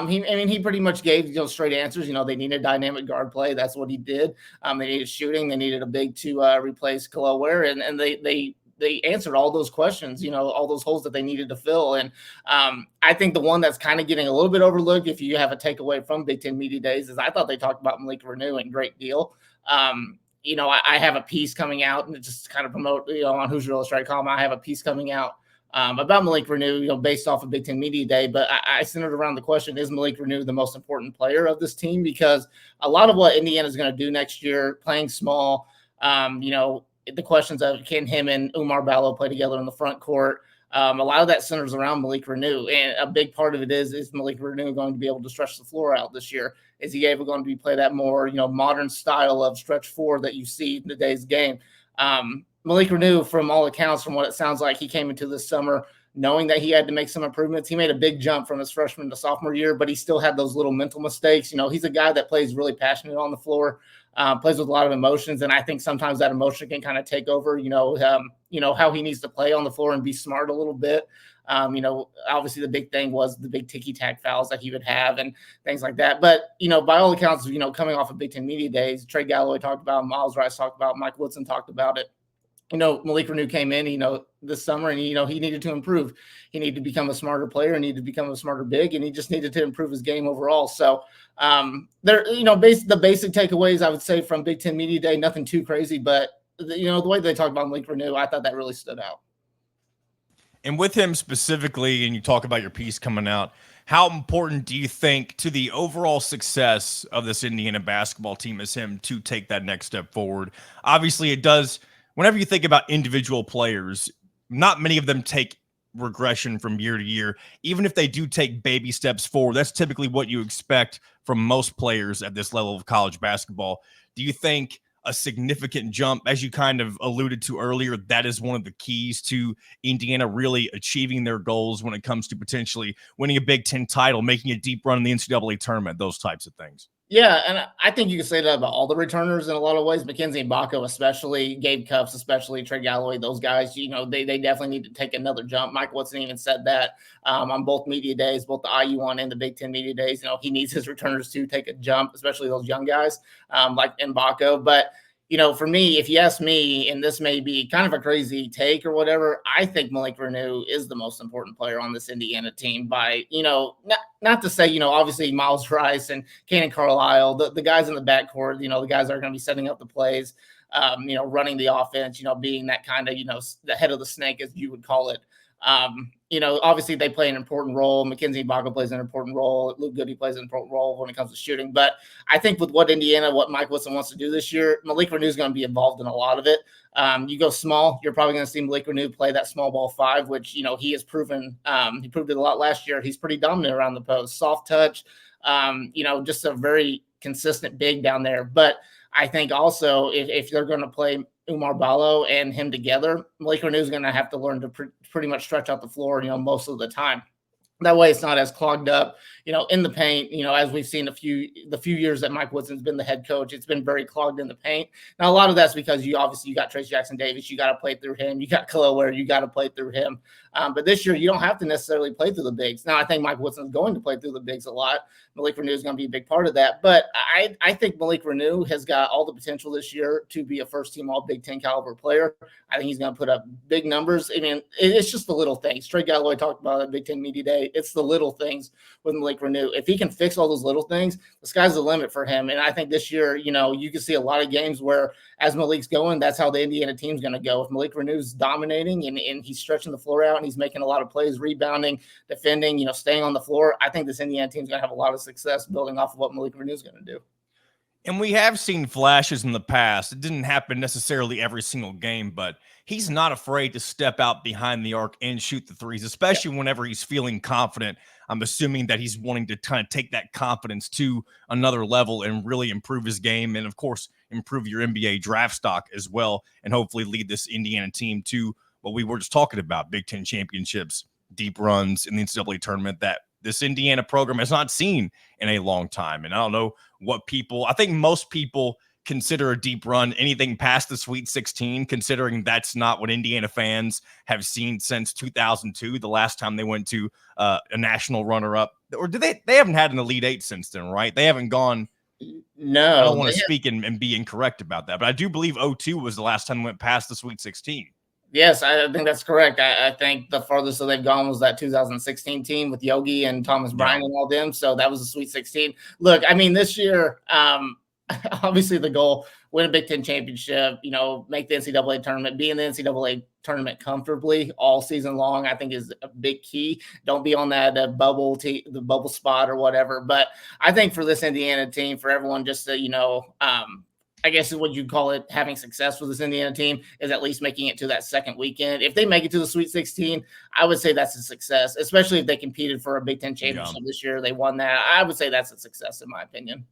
he pretty much gave straight answers. They needed dynamic guard play. That's what he did. They needed shooting. They needed a big to replace Khalil Ware, and they answered all those questions, all those holes that they needed to fill. And I think the one that's kind of getting a little bit overlooked, if you have a takeaway from Big Ten Media Days, is I thought they talked about Malik Reneau in great deal. I have a piece coming out, and just kind of promote, on HoosierIllustrated.com. I have a piece coming out about Malik Reneau, based off of Big Ten Media Day. But I centered around the question, is Malik Reneau the most important player of this team? Because a lot of what Indiana is going to do next year, playing small, the questions of can him and Umar Ballo play together in the front court? A lot of that centers around Malik Reneau. And a big part of it is Malik Reneau going to be able to stretch the floor out this year? Is he able going to play that more, modern style of stretch four that you see in today's game? Malik Reneau, from all accounts, from what it sounds like, he came into this summer knowing that he had to make some improvements. He made a big jump from his freshman to sophomore year, but he still had those little mental mistakes. He's a guy that plays really passionate on the floor, plays with a lot of emotions. And I think sometimes that emotion can kind of take over, how he needs to play on the floor and be smart a little bit. Obviously the big thing was the big ticky-tack fouls that he would have and things like that. But, by all accounts, coming off of Big Ten Media Days, Trey Galloway talked about it, Miles Rice talked about it, Mike Woodson talked about it. Malik Reneau came in, this summer, and, he needed to improve. He needed to become a smarter player, needed to become a smarter big, and he just needed to improve his game overall. So the basic takeaways I would say from Big Ten Media Day, nothing too crazy, but the way they talked about Malik Reneau, I thought that really stood out. And with him specifically, and you talk about your piece coming out, how important do you think to the overall success of this Indiana basketball team is him to take that next step forward? Obviously, it does. Whenever you think about individual players, not many of them take regression from year to year. Even if they do take baby steps forward, that's typically what you expect from most players at this level of college basketball. Do you think a significant jump, as you kind of alluded to earlier, that is one of the keys to Indiana really achieving their goals when it comes to potentially winning a Big Ten title, making a deep run in the NCAA tournament, those types of things? Yeah, and I think you can say that about all the returners in a lot of ways. Mackenzie Mbako especially, Gabe Cuffs especially, Trey Galloway, those guys, they definitely need to take another jump. Mike Woodson even said that on both media days, both the IU one and the Big Ten media days. He needs his returners to take a jump, especially those young guys like Mbako. But for me, if you ask me, and this may be kind of a crazy take or whatever, I think Malik Reneau is the most important player on this Indiana team by, not to say, obviously Miles Rice and Cannon Carlisle, the guys in the backcourt, the guys that are going to be setting up the plays, running the offense, being that kind of, the head of the snake, as you would call it. Obviously they play an important role. Mackenzie Mbako plays an important role. Luke Goody plays an important role when it comes to shooting. But I think with what Mike Woodson wants to do this year, Malik Reneau is going to be involved in a lot of it. You go small, you're probably going to see Malik Reneau play that small ball five, which, he has proven, he proved it a lot last year. He's pretty dominant around the post, soft touch, just a very consistent big down there. But I think also if they're going to play Umar Ballo and him together, Malik Reneau is going to have to learn to pretty much stretch out the floor, most of the time. That way it's not as clogged up, in the paint, as we've seen the few years that Mike Woodson's been the head coach, it's been very clogged in the paint. Now, a lot of that's because you got Trace Jackson Davis, you got to play through him. You got Khalil Ware, you got to play through him. But this year, you don't have to necessarily play through the bigs. Now, I think Mike Woodson's going to play through the bigs a lot. Malik Reneau is going to be a big part of that. But I think Malik Reneau has got all the potential this year to be a first-team All-Big Ten caliber player. I think he's going to put up big numbers. I mean, it's just the little things. Trey Galloway talked about it at Big Ten Media Day. It's the little things with Malik Reneau. If he can fix all those little things, the sky's the limit for him. And I think this year, you can see a lot of games where as Malik's going, that's how the Indiana team's going to go. If Malik Reneau's dominating and he's stretching the floor out and he's making a lot of plays, rebounding, defending, staying on the floor, I think this Indiana team's going to have a lot of success building off of what Malik Reneau's going to do. And we have seen flashes in the past. It didn't happen necessarily every single game, but he's not afraid to step out behind the arc and shoot the threes, especially whenever he's feeling confident. I'm assuming that he's wanting to kind of take that confidence to another level and really improve his game and, of course, improve your NBA draft stock as well, and hopefully lead this Indiana team to what we were just talking about, Big Ten championships, deep runs in the NCAA tournament that this Indiana program has not seen in a long time. And I don't know what I think most people consider a deep run anything past the Sweet 16, considering that's not what Indiana fans have seen since 2002, the last time they went to a national runner-up. Or they haven't had an Elite Eight since then, right? They haven't gone. No. I don't want to speak and be incorrect about that, but I do believe 02 was the last time they went past the Sweet 16. Yes, I think that's correct. I think the farthest that they've gone was that 2016 team with Yogi and Thomas Bryant and all them. So that was the Sweet 16. Look, I mean, this year, obviously the goal, win a Big Ten championship, make the NCAA tournament, be in the NCAA tournament comfortably all season long, I think is a big key. Don't be on that the bubble spot or whatever. But I think for this Indiana team, for everyone just to, I guess what you'd call it, having success with this Indiana team is at least making it to that second weekend. If they make it to the Sweet 16, I would say that's a success, especially if they competed for a Big Ten championship this year. They won that. I would say that's a success in my opinion.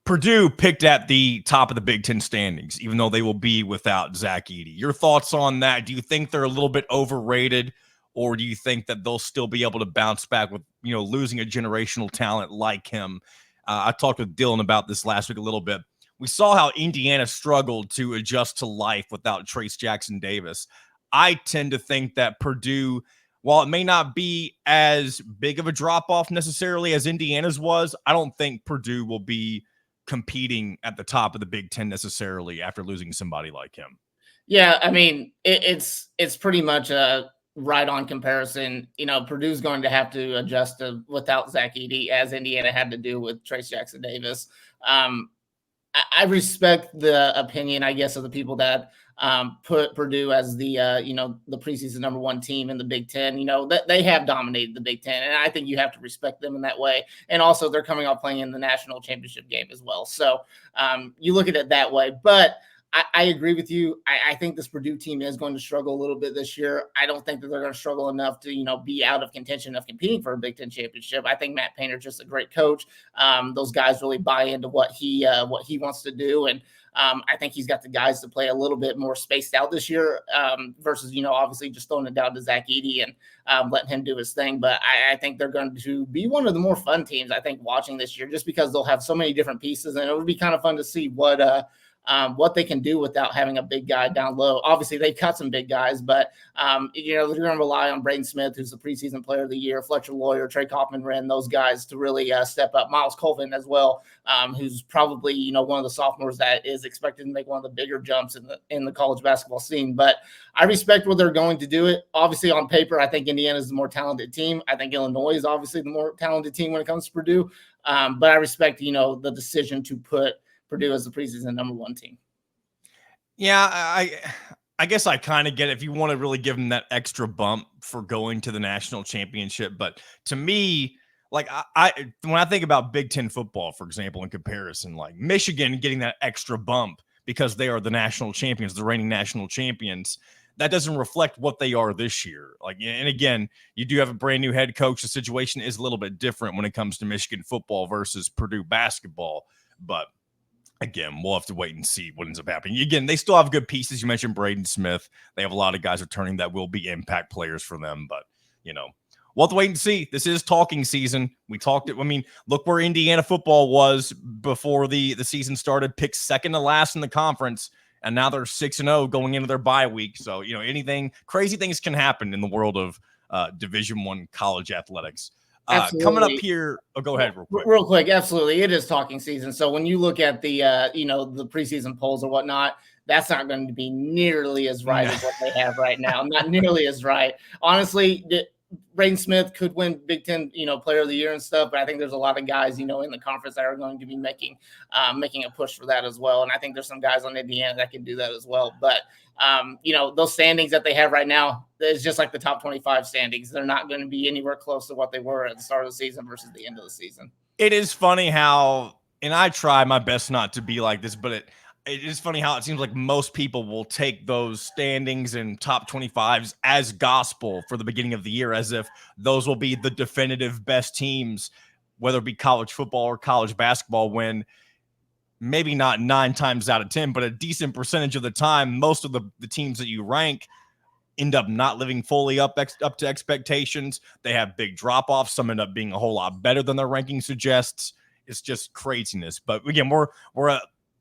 Purdue picked at the top of the Big Ten standings, even though they will be without Zach Edey. Your thoughts on that? Do you think they're a little bit overrated, or do you think that they'll still be able to bounce back with, losing a generational talent like him? I talked with Dylan about this last week a little bit. We saw how Indiana struggled to adjust to life without Trace Jackson Davis. I tend to think that Purdue, while it may not be as big of a drop-off necessarily as Indiana's was, I don't think Purdue will be competing at the top of the Big Ten necessarily after losing somebody like him. Yeah, I mean, it's pretty much a right-on comparison. Purdue's going to have to adjust without Zach Edey, as Indiana had to do with Trace Jackson Davis. I respect the opinion, I guess, of the people that put Purdue as the the preseason number one team in the Big Ten. That they have dominated the Big Ten, and I think you have to respect them in that way. And also, they're coming off playing in the national championship game as well. So you look at it that way. But I agree with you. I think this Purdue team is going to struggle a little bit this year. I don't think that they're going to struggle enough to, be out of contention of competing for a Big Ten championship. I think Matt Painter's just a great coach. Those guys really buy into what he wants to do. And I think he's got the guys to play a little bit more spaced out this year versus, obviously just throwing it down to Zach Edey and letting him do his thing. But I think they're going to be one of the more fun teams, I think, watching this year, just because they'll have so many different pieces. And it would be kind of fun to see what they can do without having a big guy down low. Obviously, they've cut some big guys, but they're going to rely on Braden Smith, who's the preseason player of the year, Fletcher Lawyer, Trey Kaufman-Renn, those guys to really step up. Miles Colvin as well, who's probably one of the sophomores that is expected to make one of the bigger jumps in the college basketball scene. But I respect what they're going to do. It obviously on paper, I think Indiana is the more talented team. I think Illinois is obviously the more talented team when it comes to Purdue. But I respect the decision to put Purdue as the preseason number one team. Yeah, I guess I kind of get it if you want to really give them that extra bump for going to the national championship. But to me, like when I think about Big Ten football, for example, in comparison, like Michigan getting that extra bump because they are the national champions, the reigning national champions, that doesn't reflect what they are this year. Like, and again, you do have a brand new head coach. The situation is a little bit different when it comes to Michigan football versus Purdue basketball, but again, we'll have to wait and see what ends up happening. Again, they still have good pieces. You mentioned Braden Smith. They have a lot of guys returning that will be impact players for them, but we'll have to wait and see. This is talking season. We talked it. I mean, look where Indiana football was before the season started, picked second to last in the conference, and now they're 6-0 going into their bye week. So, crazy things can happen in the world of Division I college athletics. Coming up here, go ahead real quick. Real quick, absolutely. It is talking season. So when you look at the the preseason polls or whatnot, that's not going to be nearly as right as what they have right now. Not nearly as right. Honestly, Braden Smith could win Big Ten, Player of the Year and stuff, but I think there's a lot of guys, in the conference that are going to be making a push for that as well. And I think there's some guys on Indiana that can do that as well. But those standings that they have right now is just like the top 25 standings. They're not going to be anywhere close to what they were at the start of the season versus the end of the season. It is funny how, and I try my best not to be like this, but it is funny how it seems like most people will take those standings and top 25s as gospel for the beginning of the year, as if those will be the definitive best teams, whether it be college football or college basketball, when maybe not 9 times out of 10, but a decent percentage of the time, most of the teams that you rank end up not living fully up to expectations. They have big drop-offs. Some end up being a whole lot better than their ranking suggests. It's just craziness. But again, we're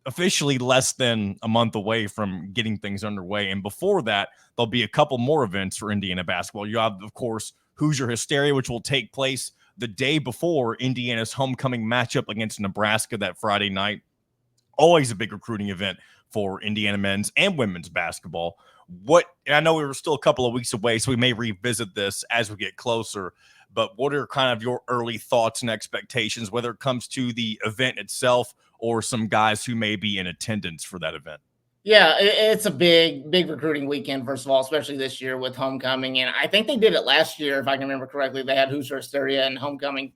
officially less than a month away from getting things underway. And before that, there'll be a couple more events for Indiana basketball. You have, of course, Hoosier Hysteria, which will take place the day before Indiana's homecoming matchup against Nebraska that Friday night. Always a big recruiting event for Indiana men's and women's basketball. I know we were still a couple of weeks away, so we may revisit this as we get closer, but what are kind of your early thoughts and expectations, whether it comes to the event itself or some guys who may be in attendance for that event? Yeah, it's a big recruiting weekend, first of all, especially this year with homecoming. And I think they did it last year, if I can remember correctly. They had Hoosier Hysteria and the homecoming.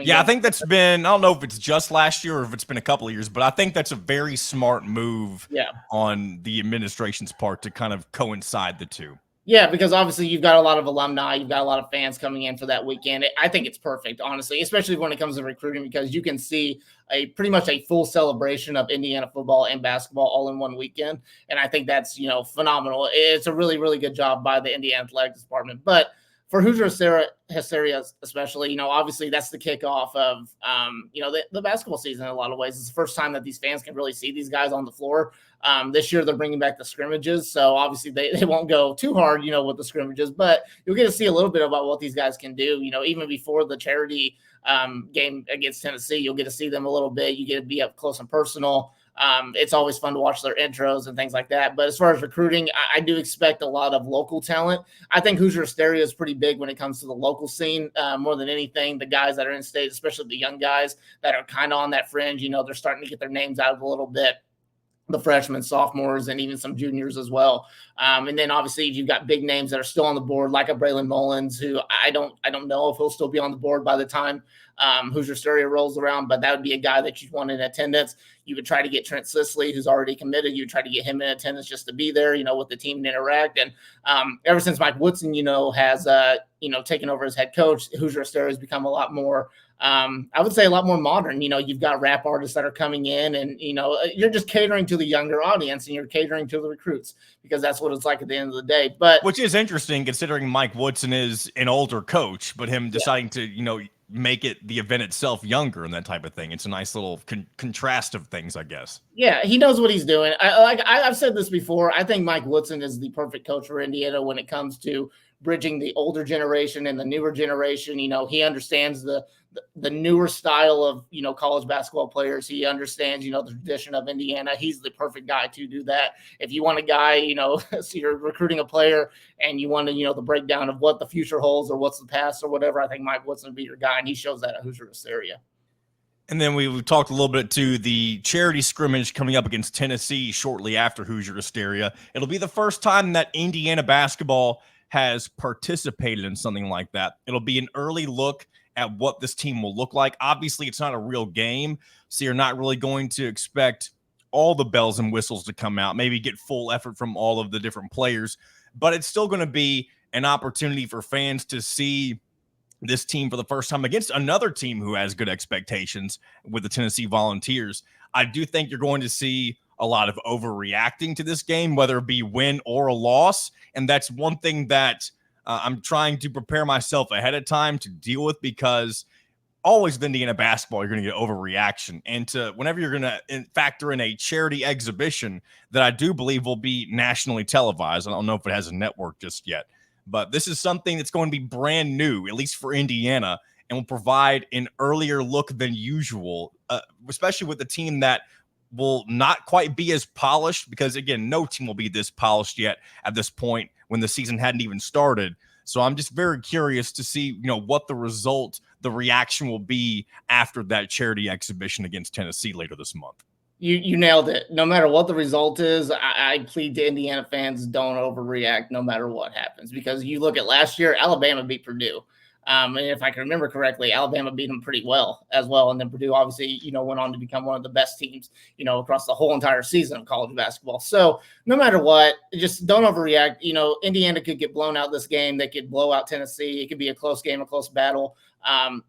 Yeah, I think that's been, I don't know if it's just last year or if it's been a couple of years, but I think that's a very smart move on the administration's part to kind of coincide the two. Yeah, because obviously you've got a lot of alumni, you've got a lot of fans coming in for that weekend. I think it's perfect, honestly, especially when it comes to recruiting, because you can see pretty much a full celebration of Indiana football and basketball all in one weekend. And I think that's, phenomenal. It's a really, really good job by the Indiana Athletics Department. But for Hoosier Hysteria especially, obviously that's the kickoff of, the basketball season in a lot of ways. It's the first time that these fans can really see these guys on the floor. This year they're bringing back the scrimmages, so obviously they won't go too hard, with the scrimmages, but you'll get to see a little bit about what these guys can do. Even before the charity game against Tennessee, you'll get to see them a little bit. You get to be up close and personal. It's always fun to watch their intros and things like that. But as far as recruiting, I do expect a lot of local talent. I think Hoosier Hysteria is pretty big when it comes to the local scene, more than anything. The guys that are in state, especially the young guys that are kind of on that fringe, they're starting to get their names out a little bit. The freshmen, sophomores, and even some juniors as well. And then obviously you've got big names that are still on the board, like a Braylon Mullins, who I don't know if he'll still be on the board by the time Hoosier Hysteria rolls around, but that would be a guy that you'd want in attendance. You would try to get Trent Sisley, who's already committed. You would try to get him in attendance just to be there, with the team and interact. And ever since Mike Woodson, has taken over as head coach, Hoosier Hysteria has become a lot more, I would say a lot more modern. You've got rap artists that are coming in and, you're just catering to the younger audience and you're catering to the recruits, because that's what it's like at the end of the day. But which is interesting considering Mike Woodson is an older coach, but him deciding to, make it the event itself younger and that type of thing. It's a nice little contrast of things, I guess. Yeah, he knows what he's doing. I've said this before. I think Mike Woodson is the perfect coach for Indiana when it comes to bridging the older generation and the newer generation. He understands the newer style of, college basketball players. He understands, the tradition of Indiana. He's the perfect guy to do that. If you want a guy, so you're recruiting a player and you want to, the breakdown of what the future holds or what's the past or whatever, I think Mike Woodson would be your guy. And he shows that at Hoosier Hysteria. And then we talked a little bit to the charity scrimmage coming up against Tennessee shortly after Hoosier Hysteria. It'll be the first time that Indiana basketball has participated in something like that. It'll be an early look at what this team will look like. Obviously, it's not a real game, so you're not really going to expect all the bells and whistles to come out, maybe get full effort from all of the different players, but it's still going to be an opportunity for fans to see this team for the first time against another team who has good expectations with the Tennessee Volunteers. I do think you're going to see a lot of overreacting to this game, whether it be win or a loss. And that's one thing that I'm trying to prepare myself ahead of time to deal with, because always with Indiana basketball, you're going to get overreaction. And whenever you're going to factor in a charity exhibition that I do believe will be nationally televised, I don't know if it has a network just yet, but this is something that's going to be brand new, at least for Indiana, and will provide an earlier look than usual, especially with the team that will not quite be as polished, because, again, no team will be this polished yet at this point when the season hadn't even started. So I'm just very curious to see, what the reaction will be after that charity exhibition against Tennessee later this month. You nailed it. No matter what the result is, I plead to Indiana fans, don't overreact no matter what happens, because you look at last year, Alabama beat Purdue. And if I can remember correctly, Alabama beat them pretty well as well. And then Purdue obviously, went on to become one of the best teams, across the whole entire season of college basketball. So no matter what, just don't overreact. Indiana could get blown out this game. They could blow out Tennessee. It could be a close game, a close battle.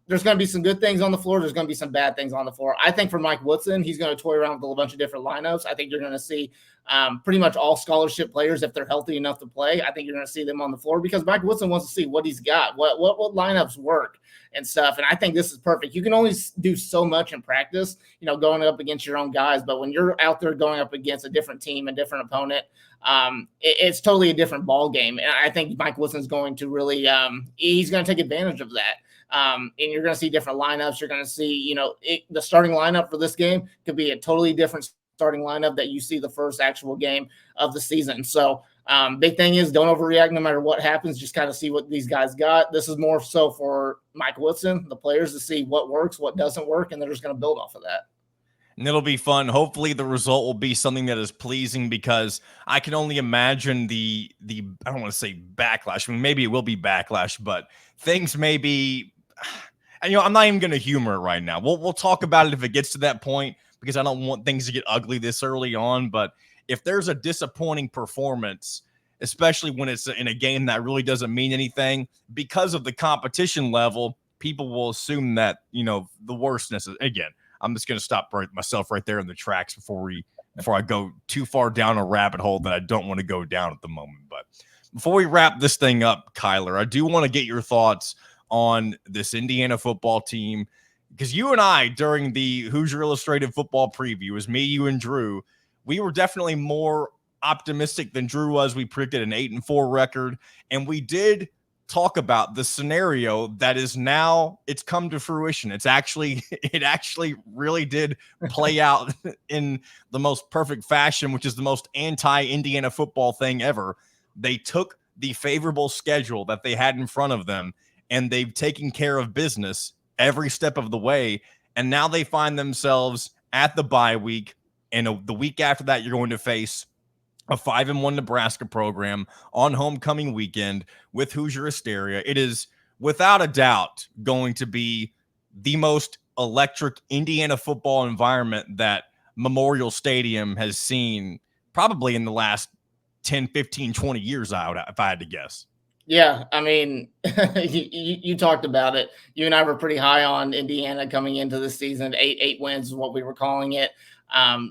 There's going to be some good things on the floor. There's going to be some bad things on the floor. I think for Mike Woodson, he's going to toy around with a bunch of different lineups. I think you're going to see pretty much all scholarship players, if they're healthy enough to play. I think you're going to see them on the floor, because Mike Woodson wants to see what he's got, what lineups work and stuff. And I think this is perfect. You can only do so much in practice, going up against your own guys. But when you're out there going up against a different team, a different opponent, it's totally a different ball game. And I think Mike Woodson's going to really he's going to take advantage of that. And you're going to see different lineups. You're going to see, the starting lineup for this game could be a totally different starting lineup that you see the first actual game of the season. So big thing is, don't overreact no matter what happens. Just kind of see what these guys got. This is more so for Mike Woodson, the players, to see what works, what doesn't work, and they're just going to build off of that. And it'll be fun. Hopefully the result will be something that is pleasing, because I can only imagine the I don't want to say backlash. I mean, maybe it will be backlash, but things may be, and I'm not even going to humor it right now. We'll talk about it if it gets to that point, because I don't want things to get ugly this early on. But if there's a disappointing performance, especially when it's in a game that really doesn't mean anything, because of the competition level, people will assume that, the worstness is, again, I'm just going to stop myself right there in the tracks before I go too far down a rabbit hole that I don't want to go down at the moment. But before we wrap this thing up, Kyler, I do want to get your thoughts on this Indiana football team, because you and I, during the Hoosier Illustrated football preview, it was me, you, and Drew, we were definitely more optimistic than Drew was. We predicted an 8-4 record, and we did talk about the scenario that is now, it's come to fruition. It actually really did play out in the most perfect fashion, which is the most anti-Indiana football thing ever. They took the favorable schedule that they had in front of them, and they've taken care of business every step of the way. And now they find themselves at the bye week. And the week after that, you're going to face a 5-1 Nebraska program on homecoming weekend with Hoosier hysteria. It is without a doubt going to be the most electric Indiana football environment that Memorial Stadium has seen probably in the last 10, 15, 20 years, if I had to guess. Yeah, I mean, you talked about it. You and I were pretty high on Indiana coming into the season. Eight wins is what we were calling it.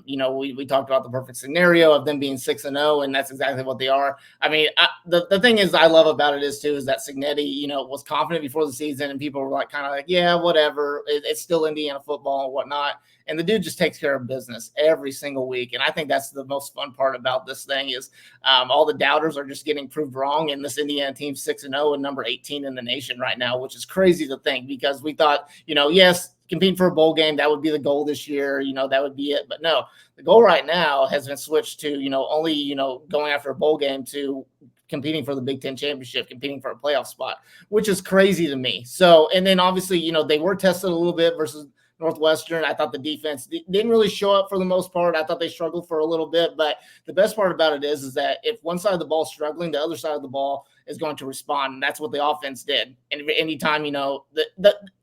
We talked about the perfect scenario of them being 6-0, and that's exactly what they are. I mean, the thing is I love about it is that Cignetti, was confident before the season, and people were like, kind of like, yeah, whatever. It's still Indiana football and whatnot. And the dude just takes care of business every single week. And I think that's the most fun part about this thing is all the doubters are just getting proved wrong. And this Indiana team's 6-0 and number 18 in the nation right now, which is crazy to think, because we thought, yes, competing for a bowl game, that would be the goal this year. That would be it. But no, the goal right now has been switched to, only, going after a bowl game to competing for the Big Ten championship, competing for a playoff spot, which is crazy to me. So, and then obviously, they were tested a little bit versus Northwestern. I thought the defense didn't really show up for the most part. I thought they struggled for a little bit, but the best part about it is that if one side of the ball is struggling, the other side of the ball is going to respond. And that's what the offense did. And anytime, you know,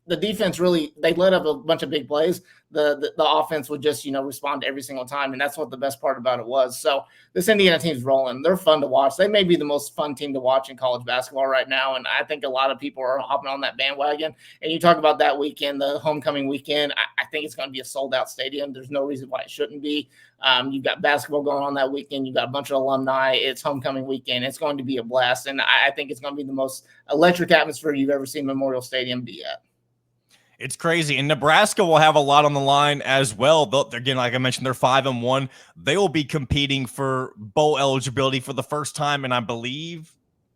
the defense really, they let up a bunch of big plays. The offense would just, you know, respond every single time. And that's what the best part about it was. So this Indiana team's rolling. They're fun to watch. They may be the most fun team to watch in college basketball right now. And I think a lot of people are hopping on that bandwagon. And you talk about that weekend, the homecoming weekend, I think it's going to be a sold out stadium. There's no reason why it shouldn't be. You've got basketball going on that weekend. You've got a bunch of alumni. It's homecoming weekend. It's going to be a blast. And I think it's going to be the most electric atmosphere you've ever seen Memorial Stadium be at. It's crazy. And Nebraska will have a lot on the line as well. Again, like I mentioned, they're 5-1. They will be competing for bowl eligibility for the first time. And I believe,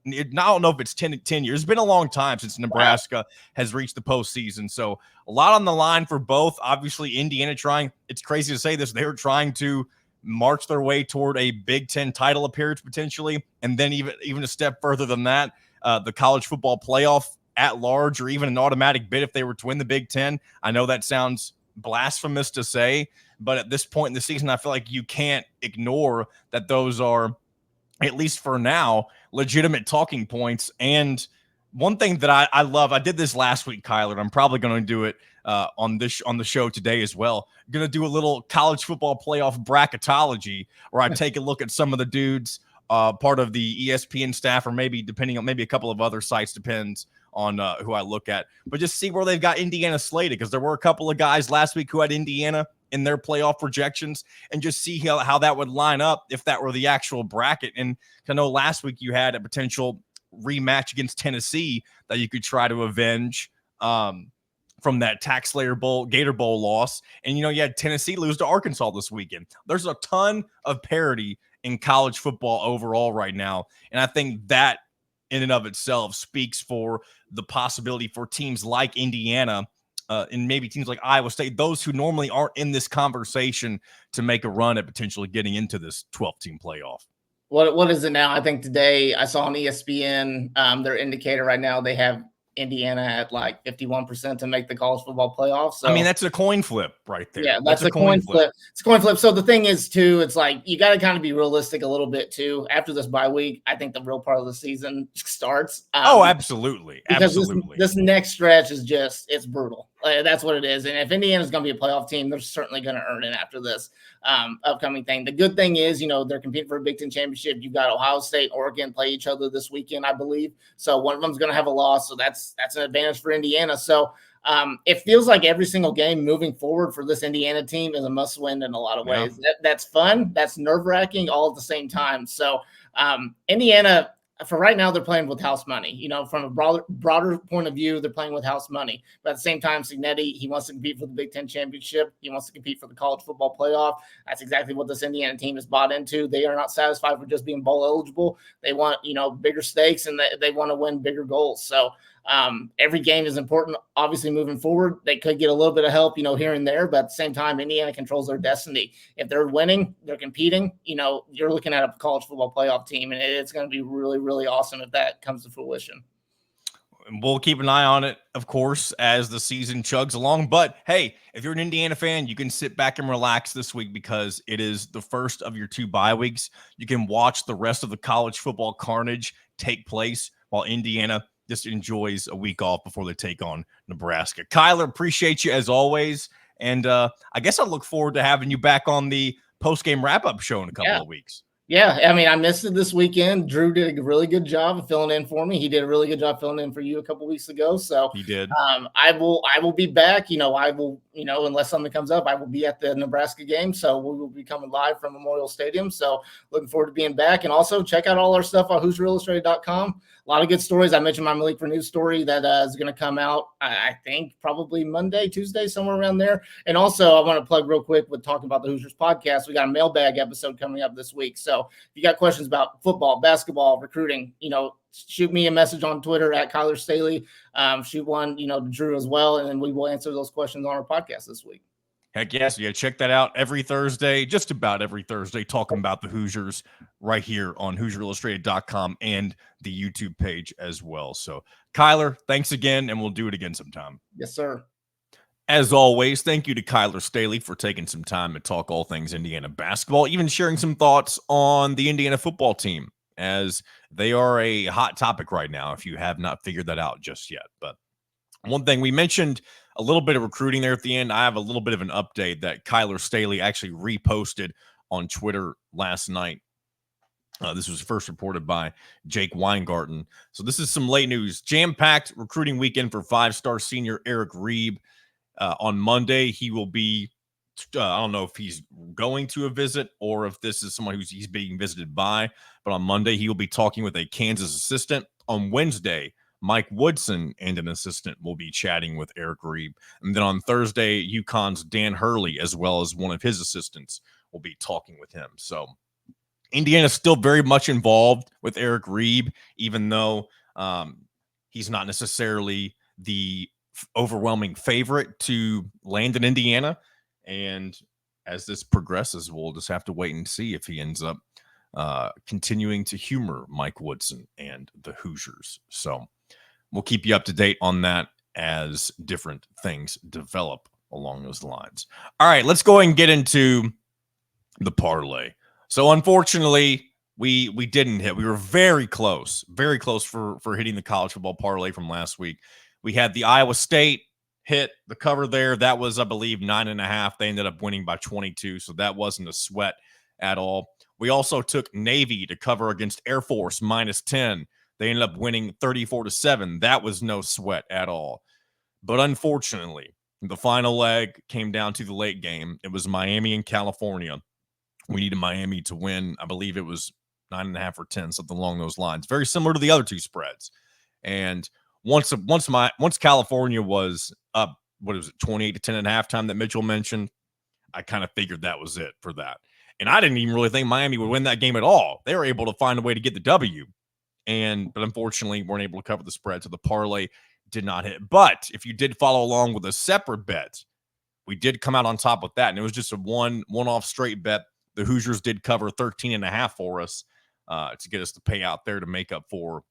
I don't know if it's 10 years. It's been a long time since Nebraska has reached the postseason. So a lot on the line for both. Obviously, Indiana trying, it's crazy to say this, they were trying to march their way toward a Big Ten title appearance potentially. And then even a step further than that, the college football playoff at large, or even an automatic bid if they were to win the Big Ten. I know that sounds blasphemous to say, but at this point in the season, I feel like you can't ignore that those are, at least for now, legitimate talking points. And one thing that I love, I did this last week, Kyler, and I'm probably going to do it on the show today as well. I'm going to do a little college football playoff bracketology where I take a look at some of the dudes, part of the ESPN staff, or maybe depending on maybe a couple of other sites, depends on who I look at, but just see where they've got Indiana slated, because there were a couple of guys last week who had Indiana in their playoff projections, and just see how that would line up if that were the actual bracket. And I know last week you had a potential rematch against Tennessee that you could try to avenge from that Tax Slayer Bowl, Gator Bowl loss. And, you know, you had Tennessee lose to Arkansas this weekend. There's a ton of parity in college football overall right now. And I think that in and of itself speaks for the possibility for teams like Indiana and maybe teams like Iowa State, those who normally aren't in this conversation, to make a run at potentially getting into this 12-team playoff. What is it now? I think today I saw on ESPN, their indicator right now, they have Indiana at like 51% to make the college football playoff. So I mean, that's a coin flip right there. Yeah, that's a coin flip. It's a coin flip. So the thing is too, it's like you got to kind of be realistic a little bit too. After this bye week, I think the real part of the season starts. Absolutely. Because Absolutely. This next stretch is just, it's brutal. That's what it is. And if Indiana's going to be a playoff team, they're certainly going to earn it after this upcoming thing. The good thing is, you know, they're competing for a Big Ten championship. You've got Ohio State, Oregon play each other this weekend, I believe. So one of them's going to have a loss. So that's an advantage for Indiana. So it feels like every single game moving forward for this Indiana team is a must win in a lot of ways. Yeah. That's fun. That's nerve wracking all at the same time. So Indiana, for right now, they're playing with house money. You know, from a broader point of view, they're playing with house money. But at the same time, Cignetti, he wants to compete for the Big Ten championship. He wants to compete for the college football playoff. That's exactly what this Indiana team is bought into. They are not satisfied with just being bowl eligible. They want, you know, bigger stakes, and they want to win bigger goals. So every game is important. Obviously, moving forward, they could get a little bit of help, you know, here and there. But at the same time, Indiana controls their destiny. If they're winning, they're competing. You know, you're looking at a college football playoff team, and it's going to be really, really awesome if that comes to fruition. We'll keep an eye on it, of course, as the season chugs along. But hey, if you're an Indiana fan, you can sit back and relax this week, because it is the first of your 2 bye weeks. You can watch the rest of the college football carnage take place while Indiana just enjoys a week off before they take on Nebraska. Kyler, appreciate you as always. And I guess I look forward to having you back on the post-game wrap-up show in a couple of weeks. Yeah, I mean, I missed it this weekend. Drew did a really good job of filling in for me. He did a really good job filling in for you a couple weeks ago. So he did. I will be back. You know, I will, you know, unless something comes up, I will be at the Nebraska game. So we will be coming live from Memorial Stadium. So looking forward to being back. And also check out all our stuff on HoosierIllustrated.com. A lot of good stories. I mentioned my Malik for News story that is going to come out, I think, probably Monday, Tuesday, somewhere around there. And also, I want to plug real quick with talking about the Hoosiers podcast. We got a mailbag episode coming up this week. So if you got questions about football, basketball, recruiting, you know, shoot me a message on Twitter at Kyler Staley. Shoot one, you know, to Drew as well. And then we will answer those questions on our podcast this week. Heck yes. Yeah, check that out every Thursday, just about every Thursday, talking about the Hoosiers right here on HoosierIllustrated.com and the YouTube page as well. So, Kyler, thanks again, and we'll do it again sometime. Yes, sir. As always, thank you to Kyler Staley for taking some time to talk all things Indiana basketball, even sharing some thoughts on the Indiana football team as they are a hot topic right now if you have not figured that out just yet. But one thing we mentioned a little bit of recruiting there at the end. I have a little bit of an update that Kyler Staley actually reposted on Twitter last night. This was first reported by Jake Weingarten. So this is some late news. Jam-packed recruiting weekend for five-star senior Eric Reeb. On Monday, he will be, I don't know if he's going to a visit or if this is someone he's being visited by, but on Monday, he will be talking with a Kansas assistant. On Wednesday, Mike Woodson and an assistant will be chatting with Eric Reeb. And then on Thursday, UConn's Dan Hurley, as well as one of his assistants, will be talking with him. So Indiana's still very much involved with Eric Reeb, even though he's not necessarily the overwhelming favorite to land in Indiana. And as this progresses, we'll just have to wait and see if he ends up continuing to humor Mike Woodson and the Hoosiers. So we'll keep you up to date on that as different things develop along those lines. All right, let's go and get into the parlay. So unfortunately, we didn't hit. We were very close for hitting the college football parlay from last week. We had the Iowa State hit the cover there. That was, I believe, 9.5. They ended up winning by 22, so that wasn't a sweat at all. We also took Navy to cover against Air Force -10. They ended up winning 34-7. That was no sweat at all. But unfortunately, the final leg came down to the late game. It was Miami and California. We needed Miami to win. I believe it was 9.5 or 10, something along those lines. Very similar to the other two spreads. And once California was up, 28-10 at halftime that Mitchell mentioned, I kind of figured that was it for that. And I didn't even really think Miami would win that game at all. They were able to find a way to get the W. But unfortunately, weren't able to cover the spread, so the parlay did not hit. But if you did follow along with a separate bet, we did come out on top with that. And it was just a one-off straight bet. The Hoosiers did cover 13.5 for us to get us the payout there to make up for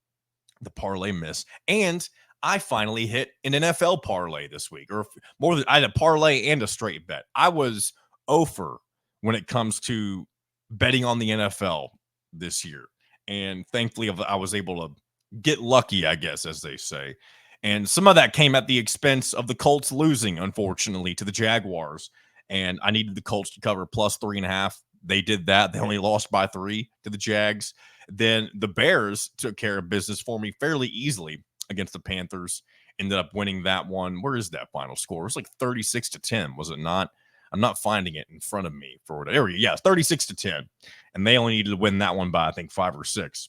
the parlay miss. And I finally hit an NFL parlay this week, or more than I had a parlay and a straight bet. I was over when it comes to betting on the NFL this year. And thankfully, I was able to get lucky, I guess, as they say. And some of that came at the expense of the Colts losing, unfortunately, to the Jaguars. And I needed the Colts to cover +3.5. They did that. They only lost by 3 to the Jags. Then the Bears took care of business for me fairly easily against the Panthers. Ended up winning that one. Where is that final score? It was like 36-10, was it not? I'm not finding it in front of me for whatever. There we go. Yeah, 36-10. And they only needed to win that one by, I think, 5 or 6.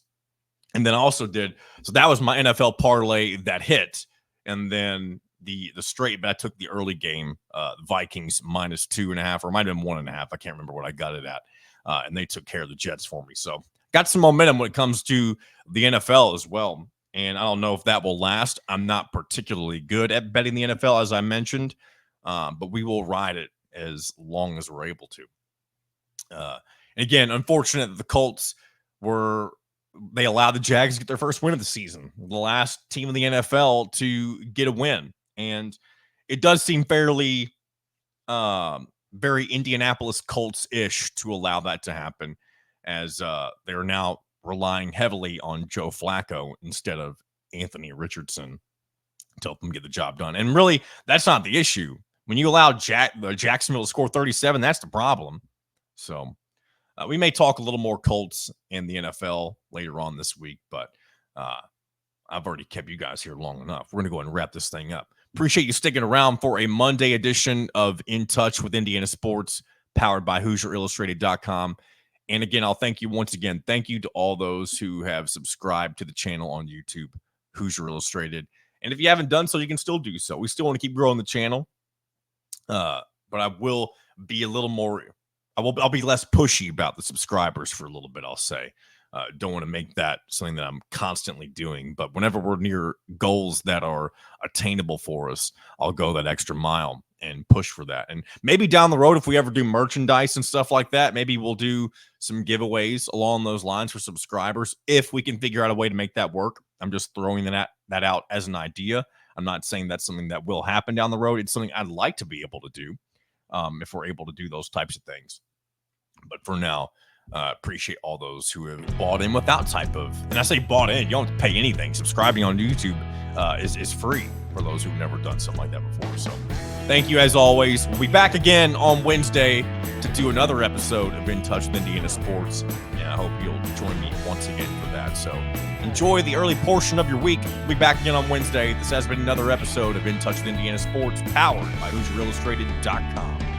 And then I also did, so that was my NFL parlay that hit. And then the straight bet, I took the early game, Vikings -2.5, or it might have been 1.5. I can't remember what I got it at. And they took care of the Jets for me. So got some momentum when it comes to the NFL as well. And I don't know if that will last. I'm not particularly good at betting the NFL, as I mentioned, but we will ride it as long as we're able to. And again, unfortunate that the Colts they allowed the Jags to get their first win of the season, the last team in the NFL to get a win. And it does seem fairly very Indianapolis Colts-ish to allow that to happen, as they are now relying heavily on Joe Flacco instead of Anthony Richardson to help them get the job done. And really, that's not the issue. When you allow Jacksonville to score 37, that's the problem. So we may talk a little more Colts in the NFL later on this week, but I've already kept you guys here long enough. We're going to go ahead and wrap this thing up. Appreciate you sticking around for a Monday edition of In Touch with Indiana Sports, powered by HoosierIllustrated.com. And again, I'll thank you once again. Thank you to all those who have subscribed to the channel on YouTube, Hoosier Illustrated. And if you haven't done so, you can still do so. We still want to keep growing the channel. But I will be a little more, I'll be less pushy about the subscribers for a little bit, I'll say. Don't want to make that something that I'm constantly doing. But whenever we're near goals that are attainable for us, I'll go that extra mile and push for that. And maybe down the road, if we ever do merchandise and stuff like that, maybe we'll do some giveaways along those lines for subscribers if we can figure out a way to make that work. I'm just throwing that out as an idea. I'm not saying that's something that will happen down the road. It's something I'd like to be able to do if we're able to do those types of things. But for now, Appreciate all those who have bought in without type of, and I say bought in, you don't have to pay anything. Subscribing on YouTube is free for those who've never done something like that before. So thank you as always. We'll be back again on Wednesday to do another episode of In Touch with Indiana Sports. And I hope you'll join me once again for that. So enjoy the early portion of your week. We'll be back again on Wednesday. This has been another episode of In Touch with Indiana Sports, powered by HoosierIllustrated.com.